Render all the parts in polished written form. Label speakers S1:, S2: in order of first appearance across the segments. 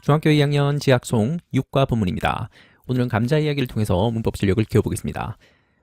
S1: 중학교 2학년 지학송 6과 본문입니다. 오늘은 감자 이야기를 통해서 문법 실력을 키워보겠습니다.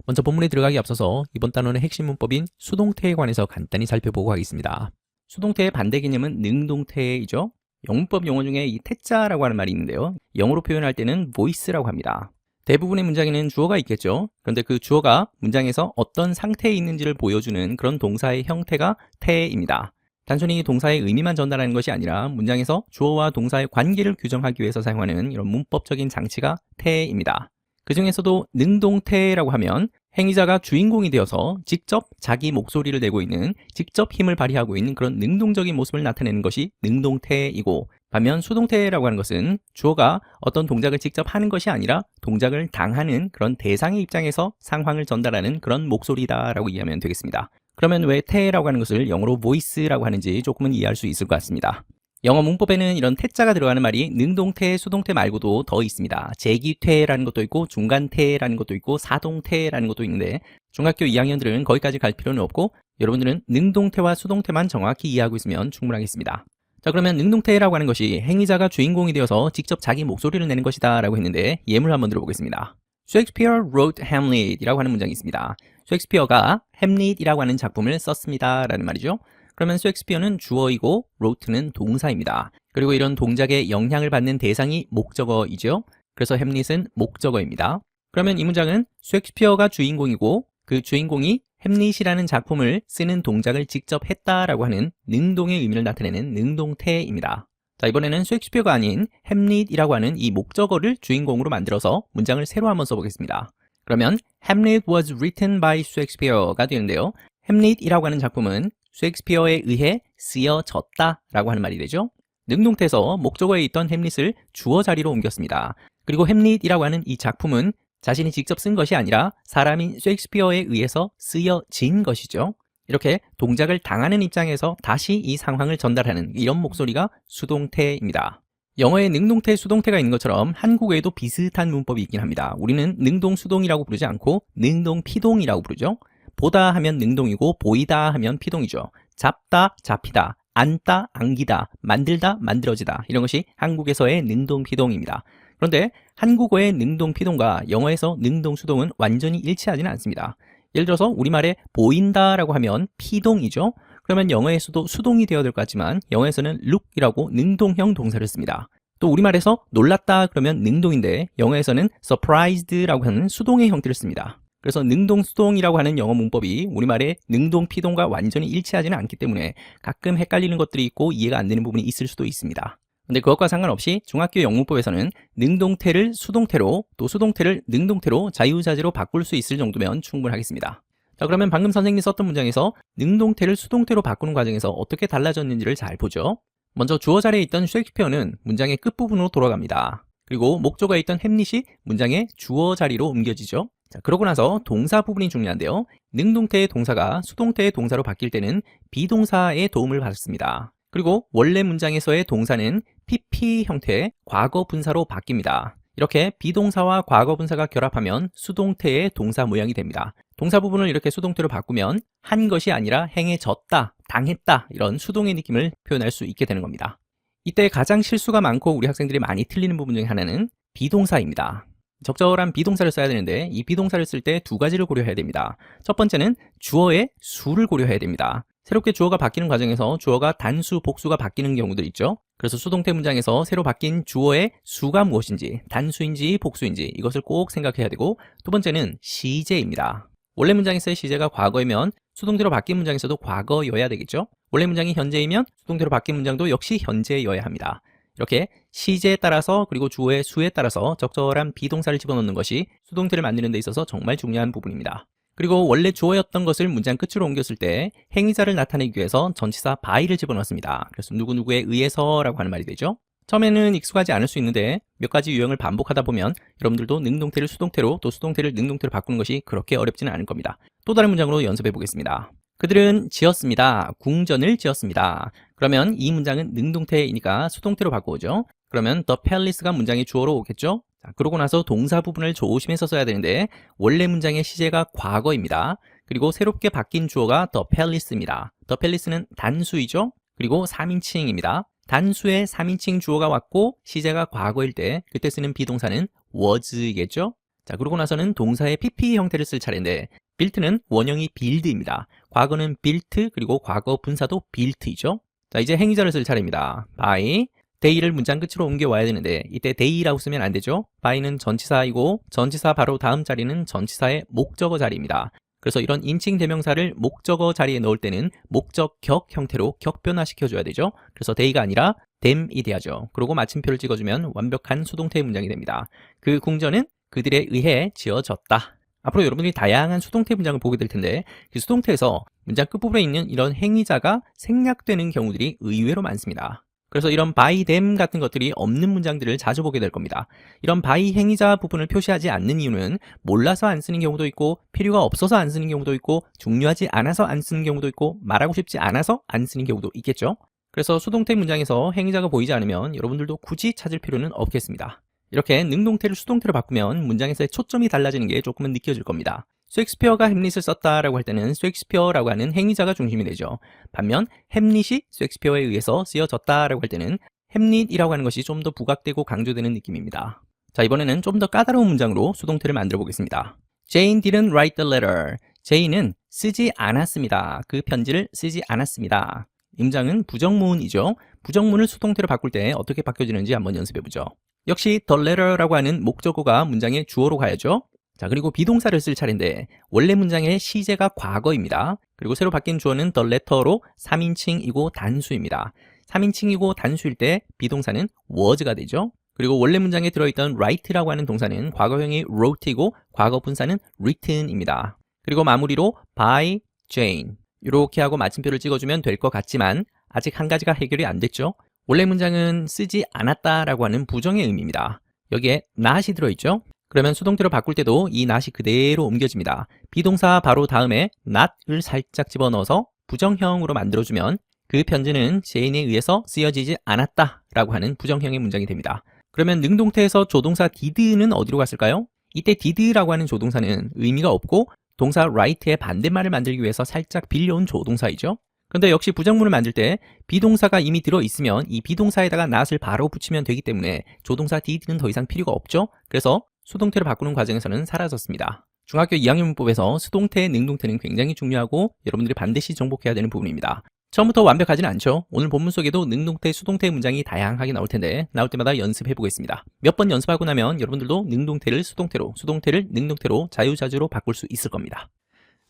S1: 먼저 본문에 들어가기 앞서서 이번 단원의 핵심 문법인 수동태에 관해서 간단히 살펴보고 하겠습니다. 수동태의 반대 개념은 능동태이죠. 영문법 용어 중에 이 태자라고 하는 말이 있는데요. 영어로 표현할 때는 voice라고 합니다. 대부분의 문장에는 주어가 있겠죠. 그런데 그 주어가 문장에서 어떤 상태에 있는지를 보여주는 그런 동사의 형태가 태입니다. 단순히 동사의 의미만 전달하는 것이 아니라 문장에서 주어와 동사의 관계를 규정하기 위해서 사용하는 이런 문법적인 장치가 태입니다. 그 중에서도 능동태라고 하면 행위자가 주인공이 되어서 직접 자기 목소리를 내고 있는, 직접 힘을 발휘하고 있는 그런 능동적인 모습을 나타내는 것이 능동태이고, 반면 수동태라고 하는 것은 주어가 어떤 동작을 직접 하는 것이 아니라 동작을 당하는 그런 대상의 입장에서 상황을 전달하는 그런 목소리다라고 이해하면 되겠습니다. 그러면 왜 태라고 하는 것을 영어로 voice라고 하는지 조금은 이해할 수 있을 것 같습니다. 영어 문법에는 이런 태자가 들어가는 말이 능동태, 수동태 말고도 더 있습니다. 제기태라는 것도 있고 중간태라는 것도 있고 사동태라는 것도 있는데 중학교 2학년들은 거기까지 갈 필요는 없고 여러분들은 능동태와 수동태만 정확히 이해하고 있으면 충분하겠습니다. 자, 그러면 능동태라고 하는 것이 행위자가 주인공이 되어서 직접 자기 목소리를 내는 것이다 라고 했는데 예문을 한번 들어보겠습니다. Shakespeare wrote Hamlet이라고 하는 문장이 있습니다. 셰익스피어가 햄릿이라고 하는 작품을 썼습니다 라는 말이죠. 그러면 셰익스피어는 주어이고 wrote는 동사입니다. 그리고 이런 동작에 영향을 받는 대상이 목적어이죠. 그래서 햄릿은 목적어입니다. 그러면 이 문장은 셰익스피어가 주인공이고 그 주인공이 햄릿이라는 작품을 쓰는 동작을 직접 했다라고 하는 능동의 의미를 나타내는 능동태입니다. 자, 이번에는 셰익스피어가 아닌 햄릿이라고 하는 이 목적어를 주인공으로 만들어서 문장을 새로 한번 써보겠습니다. 그러면 Hamlet was written by Shakespeare가 되는데요. 햄릿이라고 하는 작품은 셰익스피어에 의해 쓰여졌다 라고 하는 말이 되죠. 능동태에서 목적어에 있던 햄릿을 주어 자리로 옮겼습니다. 그리고 햄릿이라고 하는 이 작품은 자신이 직접 쓴 것이 아니라 사람인 셰익스피어에 의해서 쓰여진 것이죠. 이렇게 동작을 당하는 입장에서 다시 이 상황을 전달하는 이런 목소리가 수동태입니다. 영어에 능동태, 수동태가 있는 것처럼 한국어에도 비슷한 문법이 있긴 합니다. 우리는 능동수동이라고 부르지 않고 능동피동이라고 부르죠. 보다 하면 능동이고 보이다 하면 피동이죠. 잡다, 잡히다, 앉다, 안기다, 만들다, 만들어지다 이런 것이 한국에서의 능동피동입니다. 그런데 한국어의 능동피동과 영어에서 능동수동은 완전히 일치하지는 않습니다. 예를 들어서 우리말에 보인다라고 하면 피동이죠. 그러면 영어에서도 수동이 되어야 될 것 같지만 영어에서는 look이라고 능동형 동사를 씁니다. 또 우리말에서 놀랐다 그러면 능동인데 영어에서는 surprised라고 하는 수동의 형태를 씁니다. 그래서 능동, 수동이라고 하는 영어 문법이 우리말의 능동, 피동과 완전히 일치하지는 않기 때문에 가끔 헷갈리는 것들이 있고 이해가 안 되는 부분이 있을 수도 있습니다. 근데 그것과 상관없이 중학교 영문법에서는 능동태를 수동태로 또 수동태를 능동태로 자유자재로 바꿀 수 있을 정도면 충분하겠습니다. 자, 그러면 방금 선생님이 썼던 문장에서 능동태를 수동태로 바꾸는 과정에서 어떻게 달라졌는지를 잘 보죠. 먼저 주어 자리에 있던 셰익스피어는 문장의 끝부분으로 돌아갑니다. 그리고 목적어에 있던 햄릿이 문장의 주어 자리로 옮겨지죠. 자, 그러고 나서 동사 부분이 중요한데요. 능동태의 동사가 수동태의 동사로 바뀔 때는 비동사의 도움을 받습니다. 그리고 원래 문장에서의 동사는 PP 형태의 과거 분사로 바뀝니다. 이렇게 비동사와 과거 분사가 결합하면 수동태의 동사 모양이 됩니다. 동사 부분을 이렇게 수동태로 바꾸면 한 것이 아니라 행해졌다, 당했다 이런 수동의 느낌을 표현할 수 있게 되는 겁니다. 이때 가장 실수가 많고 우리 학생들이 많이 틀리는 부분 중에 하나는 비동사입니다. 적절한 비동사를 써야 되는데 이 비동사를 쓸 때 두 가지를 고려해야 됩니다. 첫 번째는 주어의 수를 고려해야 됩니다. 새롭게 주어가 바뀌는 과정에서 주어가 단수, 복수가 바뀌는 경우들 있죠. 그래서 수동태 문장에서 새로 바뀐 주어의 수가 무엇인지, 단수인지 복수인지 이것을 꼭 생각해야 되고, 두 번째는 시제입니다. 원래 문장에서의 시제가 과거이면 수동태로 바뀐 문장에서도 과거여야 되겠죠. 원래 문장이 현재이면 수동태로 바뀐 문장도 역시 현재여야 합니다. 이렇게 시제에 따라서 그리고 주어의 수에 따라서 적절한 비동사를 집어넣는 것이 수동태를 만드는 데 있어서 정말 중요한 부분입니다. 그리고 원래 주어였던 것을 문장 끝으로 옮겼을 때 행위자를 나타내기 위해서 전치사 by를 집어넣습니다. 그래서 누구누구에 의해서라고 하는 말이 되죠. 처음에는 익숙하지 않을 수 있는데 몇 가지 유형을 반복하다 보면 여러분들도 능동태를 수동태로 또 수동태를 능동태로 바꾸는 것이 그렇게 어렵지는 않을 겁니다. 또 다른 문장으로 연습해 보겠습니다. 그들은 지었습니다. 궁전을 지었습니다. 그러면 이 문장은 능동태이니까 수동태로 바꿔오죠. 그러면 the palace가 문장의 주어로 오겠죠. 자, 그러고 나서 동사 부분을 조심해서 써야 되는데 원래 문장의 시제가 과거입니다. 그리고 새롭게 바뀐 주어가 the palace입니다. the palace는 단수이죠. 그리고 3인칭입니다. 단수의 3인칭 주어가 왔고 시제가 과거일 때 그때 쓰는 비동사는 was이겠죠? 자, 그러고 나서는 동사의 PP 형태를 쓸 차례인데 built는 원형이 build입니다. 과거는 built 그리고 과거 분사도 built이죠. 자, 이제 행위자를 쓸 차례입니다. by day를 문장 끝으로 옮겨와야 되는데 이때 day라고 쓰면 안 되죠. by는 전치사이고 전치사 바로 다음 자리는 전치사의 목적어 자리입니다. 그래서 이런 인칭 대명사를 목적어 자리에 넣을 때는 목적격 형태로 격변화 시켜줘야 되죠. 그래서 day가 아니라 them이 돼야죠. 그리고 마침표를 찍어주면 완벽한 수동태 문장이 됩니다. 그 궁전은 그들에 의해 지어졌다. 앞으로 여러분들이 다양한 수동태 문장을 보게 될 텐데 그 수동태에서 문장 끝부분에 있는 이런 행위자가 생략되는 경우들이 의외로 많습니다. 그래서 이런 by them 같은 것들이 없는 문장들을 자주 보게 될 겁니다. 이런 by 행위자 부분을 표시하지 않는 이유는 몰라서 안 쓰는 경우도 있고 필요가 없어서 안 쓰는 경우도 있고 중요하지 않아서 안 쓰는 경우도 있고 말하고 싶지 않아서 안 쓰는 경우도 있겠죠. 그래서 수동태 문장에서 행위자가 보이지 않으면 여러분들도 굳이 찾을 필요는 없겠습니다. 이렇게 능동태를 수동태로 바꾸면 문장에서의 초점이 달라지는 게 조금은 느껴질 겁니다. 셰익스피어가 햄릿을 썼다라고 할 때는 셰익스피어라고 하는 행위자가 중심이 되죠. 반면 햄릿이 셰익스피어에 의해서 쓰여졌다라고 할 때는 햄릿이라고 하는 것이 좀 더 부각되고 강조되는 느낌입니다. 자, 이번에는 좀 더 까다로운 문장으로 수동태를 만들어 보겠습니다. Jane didn't write the letter. Jane은 쓰지 않았습니다. 그 편지를 쓰지 않았습니다. 이 문장은 부정문이죠. 부정문을 수동태로 바꿀 때 어떻게 바뀌어지는지 한번 연습해 보죠. 역시 the letter라고 하는 목적어가 문장의 주어로 가야죠. 자, 그리고 비동사를 쓸 차례인데 원래 문장의 시제가 과거입니다. 그리고 새로 바뀐 주어는 the letter로 3인칭이고 단수입니다. 3인칭이고 단수일 때 비동사는 was가 되죠. 그리고 원래 문장에 들어있던 write라고 하는 동사는 과거형이 wrote이고 과거 분사는 written입니다. 그리고 마무리로 by Jane 이렇게 하고 마침표를 찍어주면 될 것 같지만 아직 한 가지가 해결이 안 됐죠. 원래 문장은 쓰지 않았다라고 하는 부정의 의미입니다. 여기에 not이 들어있죠. 그러면 수동태로 바꿀 때도 이 not이 그대로 옮겨집니다. 비동사 바로 다음에 not을 살짝 집어넣어서 부정형으로 만들어주면 그 편지는 제인에 의해서 쓰여지지 않았다라고 하는 부정형의 문장이 됩니다. 그러면 능동태에서 조동사 did는 어디로 갔을까요? 이때 did라고 하는 조동사는 의미가 없고 동사 write의 반대말을 만들기 위해서 살짝 빌려온 조동사이죠. 그런데 역시 부정문을 만들 때 비동사가 이미 들어있으면 이 비동사에다가 not을 바로 붙이면 되기 때문에 조동사 did는 더 이상 필요가 없죠. 그래서 수동태를 바꾸는 과정에서는 사라졌습니다. 중학교 2학년 문법에서 수동태, 능동태는 굉장히 중요하고 여러분들이 반드시 정복해야 되는 부분입니다. 처음부터 완벽하지는 않죠. 오늘 본문 속에도 능동태, 수동태 문장이 다양하게 나올 텐데 나올 때마다 연습해 보겠습니다. 몇 번 연습하고 나면 여러분들도 능동태를 수동태로, 수동태를 능동태로 자유자재로 바꿀 수 있을 겁니다.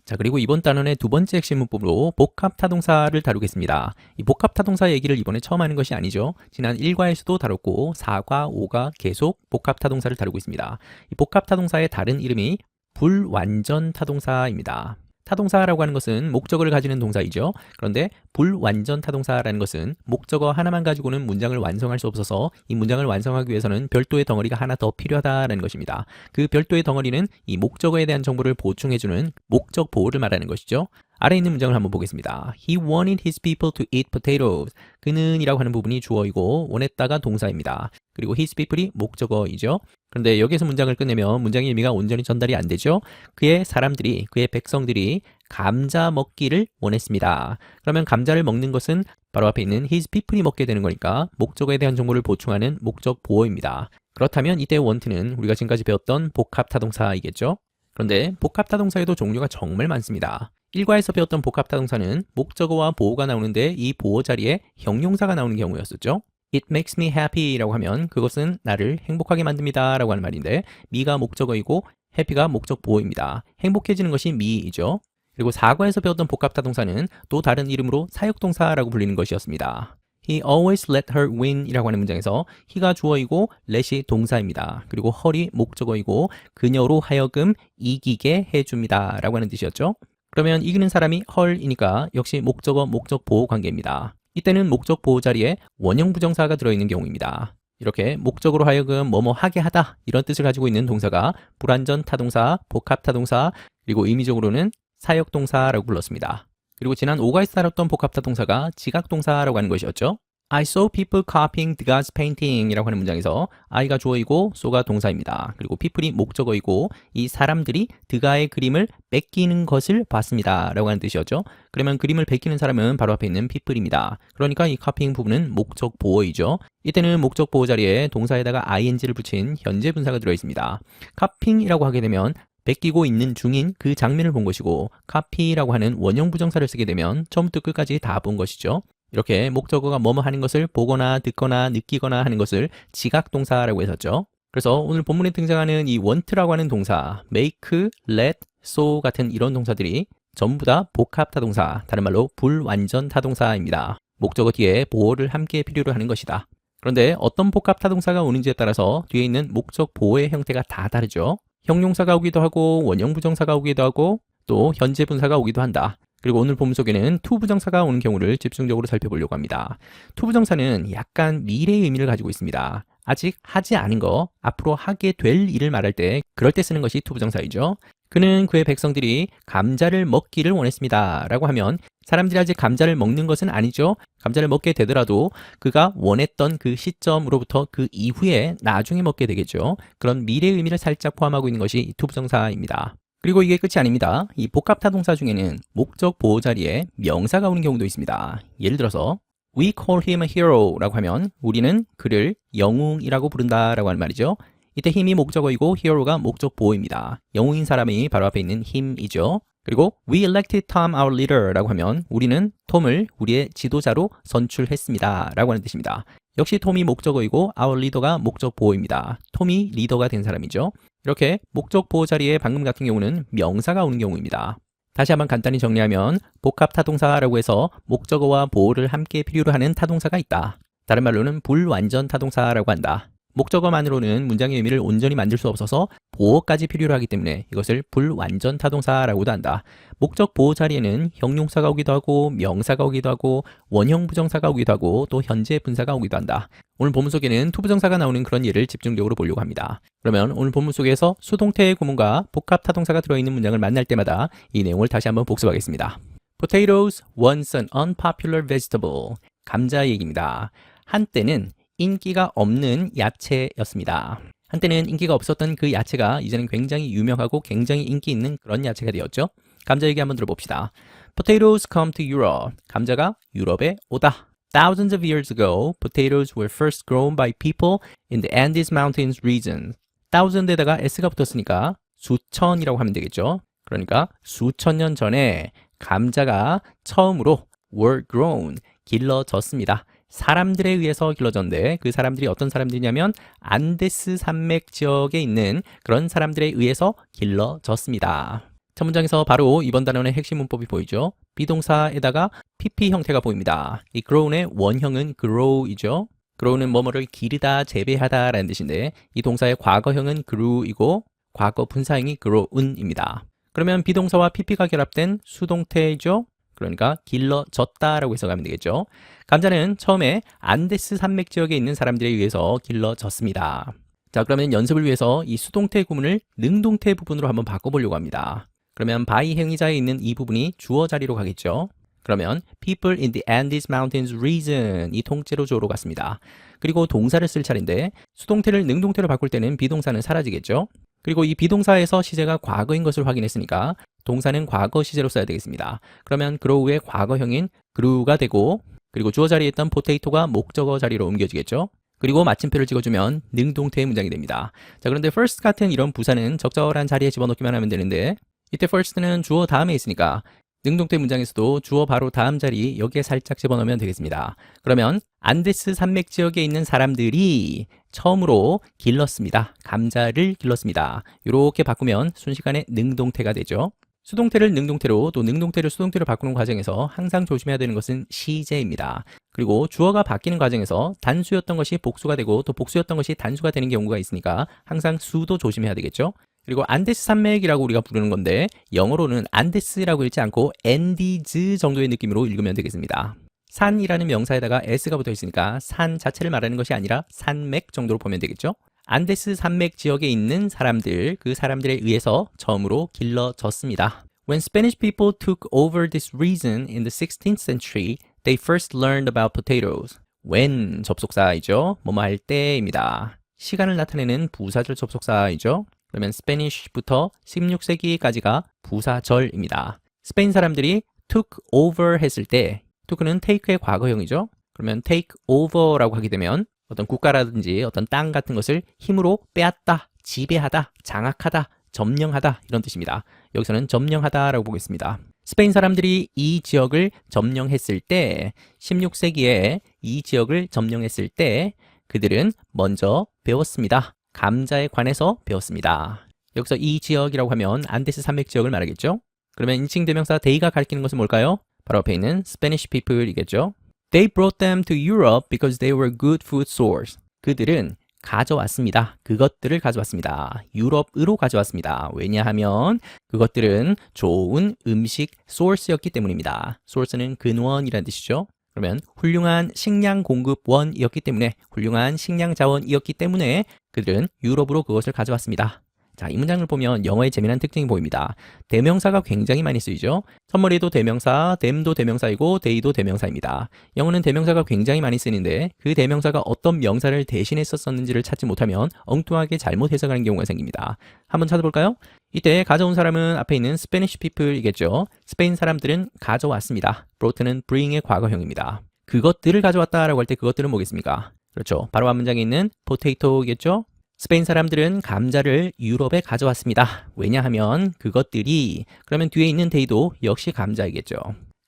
S1: 자, 그리고 이번 단원의 두 번째 핵심 문법으로 복합타동사를 다루겠습니다. 이 복합타동사 얘기를 이번에 처음 하는 것이 아니죠. 지난 1과에서도 다뤘고 4과 5가 계속 복합타동사를 다루고 있습니다. 이 복합타동사의 다른 이름이 불완전타동사입니다. 타동사라고 하는 것은 목적어를 가지는 동사이죠. 그런데 불완전 타동사라는 것은 목적어 하나만 가지고는 문장을 완성할 수 없어서 이 문장을 완성하기 위해서는 별도의 덩어리가 하나 더 필요하다라는 것입니다. 그 별도의 덩어리는 이 목적어에 대한 정보를 보충해주는 목적 보호를 말하는 것이죠. 아래 있는 문장을 한번 보겠습니다. He wanted his people to eat potatoes. 그는 이라고 하는 부분이 주어이고 원했다가 동사입니다. 그리고 his people이 목적어이죠. 그런데 여기서 문장을 끝내면 문장의 의미가 온전히 전달이 안 되죠. 그의 사람들이, 그의 백성들이 감자 먹기를 원했습니다. 그러면 감자를 먹는 것은 바로 앞에 있는 his people이 먹게 되는 거니까 목적어에 대한 정보를 보충하는 목적 보호입니다. 그렇다면 이때 want는 우리가 지금까지 배웠던 복합타동사이겠죠. 그런데 복합타동사에도 종류가 정말 많습니다. 1과에서 배웠던 복합타동사는 목적어와 보호가 나오는데 이 보호 자리에 형용사가 나오는 경우였었죠. It makes me happy 라고 하면 그것은 나를 행복하게 만듭니다 라고 하는 말인데 me가 목적어이고 happy가 목적 보호입니다. 행복해지는 것이 me이죠. 그리고 4과에서 배웠던 복합타동사는 또 다른 이름으로 사역동사라고 불리는 것이었습니다. He always let her win 이라고 하는 문장에서 he가 주어이고 let이 동사입니다. 그리고 her이 목적어이고 그녀로 하여금 이기게 해줍니다 라고 하는 뜻이었죠. 그러면 이기는 사람이 her이니까 역시 목적어, 목적 보호 관계입니다. 이때는 목적 보호 자리에 원형 부정사가 들어있는 경우입니다. 이렇게 목적으로 하여금 뭐뭐 하게 하다 이런 뜻을 가지고 있는 동사가 불완전 타동사, 복합 타동사, 그리고 의미적으로는 사역동사라고 불렀습니다. 그리고 지난 5과에서 다뤘던 복합 타동사가 지각동사라고 하는 것이었죠. I saw people copying Degas painting 이라고 하는 문장에서 I가 주어이고 so가 동사입니다. 그리고 people이 목적어이고 이 사람들이 드가의 그림을 뺏기는 것을 봤습니다 라고 하는 뜻이었죠. 그러면 그림을 뺏기는 사람은 바로 앞에 있는 people입니다. 그러니까 이 copying 부분은 목적 보어이죠. 이때는 목적 보어 자리에 동사에다가 ing를 붙인 현재 분사가 들어있습니다. copying이라고 하게 되면 뺏기고 있는 중인 그 장면을 본 것이고 copy라고 하는 원형 부정사를 쓰게 되면 처음부터 끝까지 다 본 것이죠. 이렇게 목적어가 뭐뭐 하는 것을 보거나 듣거나 느끼거나 하는 것을 지각동사라고 했었죠. 그래서 오늘 본문에 등장하는 이 want라고 하는 동사, make, let, so 같은 이런 동사들이 전부 다 복합타동사, 다른 말로 불완전 타동사입니다. 목적어 뒤에 보어를 함께 필요로 하는 것이다. 그런데 어떤 복합타동사가 오는지에 따라서 뒤에 있는 목적 보어의 형태가 다 다르죠. 형용사가 오기도 하고 원형 부정사가 오기도 하고 또 현재 분사가 오기도 한다. 그리고 오늘 본문 속에는 to 부정사가 오는 경우를 집중적으로 살펴보려고 합니다. to 부정사는 약간 미래의 의미를 가지고 있습니다. 아직 하지 않은 거, 앞으로 하게 될 일을 말할 때 그럴 때 쓰는 것이 to 부정사이죠. 그는 그의 백성들이 감자를 먹기를 원했습니다 라고 하면 사람들이 아직 감자를 먹는 것은 아니죠. 감자를 먹게 되더라도 그가 원했던 그 시점으로부터 그 이후에 나중에 먹게 되겠죠. 그런 미래의 의미를 살짝 포함하고 있는 것이 to 부정사입니다. 그리고 이게 끝이 아닙니다. 이 복합타동사 중에는 목적 보호 자리에 명사가 오는 경우도 있습니다. 예를 들어서 We call him a hero 라고 하면 우리는 그를 영웅이라고 부른다 라고 하는 말이죠. 이때 힘이 목적어이고 hero가 목적 보호입니다. 영웅인 사람이 바로 앞에 있는 힘이죠. 그리고 We elected Tom our leader 라고 하면 우리는 톰을 우리의 지도자로 선출했습니다 라고 하는 뜻입니다. 역시 톰이 목적어이고 our leader가 목적 보호입니다. 톰이 리더가 된 사람이죠. 이렇게 목적 보호 자리에 방금 같은 경우는 명사가 오는 경우입니다. 다시 한번 간단히 정리하면 복합타동사라고 해서 목적어와 보호를 함께 필요로 하는 타동사가 있다. 다른 말로는 불완전 타동사라고 한다. 목적어만으로는 문장의 의미를 온전히 만들 수 없어서 보호까지 필요로 하기 때문에 이것을 불완전 타동사라고도 한다. 목적 보호 자리에는 형용사가 오기도 하고 명사가 오기도 하고 원형 부정사가 오기도 하고 또 현재 분사가 오기도 한다. 오늘 본문 속에는 to 부정사가 나오는 그런 예를 집중적으로 보려고 합니다. 그러면 오늘 본문 속에서 수동태의 구문과 복합타동사가 들어있는 문장을 만날 때마다 이 내용을 다시 한번 복습하겠습니다. Potatoes once an unpopular vegetable. 감자 얘기입니다. 한때는 인기가 없는 야채였습니다. 한때는 인기가 없었던 그 야채가 이제는 굉장히 유명하고 굉장히 인기 있는 그런 야채가 되었죠. 감자 얘기 한번 들어봅시다. Potatoes come to Europe. 감자가 유럽에 오다. Thousands of years ago, potatoes were first grown by people in the Andes Mountains region. thousand에다가 s가 붙었으니까 수천이라고 하면 되겠죠. 그러니까 수천 년 전에 감자가 처음으로 were grown, 길러졌습니다. 사람들에 의해서 길러졌는데 그 사람들이 어떤 사람들이냐면 안데스 산맥 지역에 있는 그런 사람들에 의해서 길러졌습니다. 첫 문장에서 바로 이번 단원의 핵심 문법이 보이죠. 비동사에다가 pp 형태가 보입니다. 이 grow의 원형은 grow이죠. grow는 뭐뭐를 기르다, 재배하다 라는 뜻인데 이 동사의 과거형은 grew이고 과거 분사형이 grown입니다. 그러면 비동사와 pp가 결합된 수동태이죠. 그러니까 길러졌다라고 해석하면 되겠죠. 감자는 처음에 안데스 산맥 지역에 있는 사람들에 의해서 길러졌습니다. 자, 그러면 연습을 위해서 이 수동태 구문을 능동태 부분으로 한번 바꿔보려고 합니다. 그러면 by 행위자에 있는 이 부분이 주어 자리로 가겠죠. 그러면 people in the Andes Mountains region 이 통째로 주어로 갔습니다. 그리고 동사를 쓸 차례인데 수동태를 능동태로 바꿀 때는 비동사는 사라지겠죠. 그리고 이 비동사에서 시제가 과거인 것을 확인했으니까 동사는 과거 시제로 써야 되겠습니다. 그러면 grow의 과거형인 grew가 되고 그리고 주어 자리에 있던 potato가 목적어 자리로 옮겨지겠죠. 그리고 마침표를 찍어주면 능동태의 문장이 됩니다. 자, 그런데 first 같은 이런 부사는 적절한 자리에 집어넣기만 하면 되는데 이때 first는 주어 다음에 있으니까 능동태 문장에서도 주어 바로 다음 자리 여기에 살짝 집어넣으면 되겠습니다. 그러면 안데스 산맥 지역에 있는 사람들이 처음으로 길렀습니다. 감자를 길렀습니다. 이렇게 바꾸면 순식간에 능동태가 되죠. 수동태를 능동태로 또 능동태를 수동태로 바꾸는 과정에서 항상 조심해야 되는 것은 시제입니다. 그리고 주어가 바뀌는 과정에서 단수였던 것이 복수가 되고 또 복수였던 것이 단수가 되는 경우가 있으니까 항상 수도 조심해야 되겠죠. 그리고 안데스 산맥이라고 우리가 부르는 건데 영어로는 안데스라고 읽지 않고 앤디즈 정도의 느낌으로 읽으면 되겠습니다. 산이라는 명사에다가 s가 붙어 있으니까 산 자체를 말하는 것이 아니라 산맥 정도로 보면 되겠죠. 안데스 산맥 지역에 있는 사람들, 그 사람들에 의해서 처음으로 길러졌습니다. When Spanish people took over this region in the 16th century, they first learned about potatoes. when 접속사이죠. 뭐뭐 할 때입니다. 시간을 나타내는 부사절 접속사이죠. 그러면 Spanish부터 16세기까지가 부사절입니다. 스페인 사람들이 took over 했을 때 took는 take의 과거형이죠. 그러면 take over라고 하게 되면 어떤 국가라든지 어떤 땅 같은 것을 힘으로 빼앗다, 지배하다, 장악하다, 점령하다 이런 뜻입니다. 여기서는 점령하다라고 보겠습니다. 스페인 사람들이 이 지역을 점령했을 때 16세기에 이 지역을 점령했을 때 그들은 먼저 배웠습니다. 감자에 관해서 배웠습니다. 여기서 이 지역이라고 하면 안데스 산맥 지역을 말하겠죠. 그러면 인칭 대명사 they가 가리키는 것은 뭘까요? 바로 앞에 있는 Spanish people이겠죠. They brought them to Europe because they were good food source. 그들은 가져왔습니다. 그것들을 가져왔습니다. 유럽으로 가져왔습니다. 왜냐하면 그것들은 좋은 음식 source였기 때문입니다. source는 근원이라는 뜻이죠. 그러면 훌륭한 식량 공급원이었기 때문에 훌륭한 식량 자원이었기 때문에 그들은 유럽으로 그것을 가져왔습니다. 자, 이 문장을 보면 영어의 재미난 특징이 보입니다. 대명사가 굉장히 많이 쓰이죠. 선머리도 대명사, them도 대명사이고 they도 대명사입니다. 영어는 대명사가 굉장히 많이 쓰이는데 그 대명사가 어떤 명사를 대신했었는지를 찾지 못하면 엉뚱하게 잘못 해석하는 경우가 생깁니다. 한번 찾아볼까요? 이때 가져온 사람은 앞에 있는 Spanish people이겠죠. 스페인 사람들은 가져왔습니다. brought는 bring의 과거형입니다. 그것들을 가져왔다라고 할 때 그것들은 뭐겠습니까? 그렇죠. 바로 앞 문장에 있는 potato겠죠. 스페인 사람들은 감자를 유럽에 가져왔습니다. 왜냐하면 그것들이 그러면 뒤에 있는 they도 역시 감자이겠죠.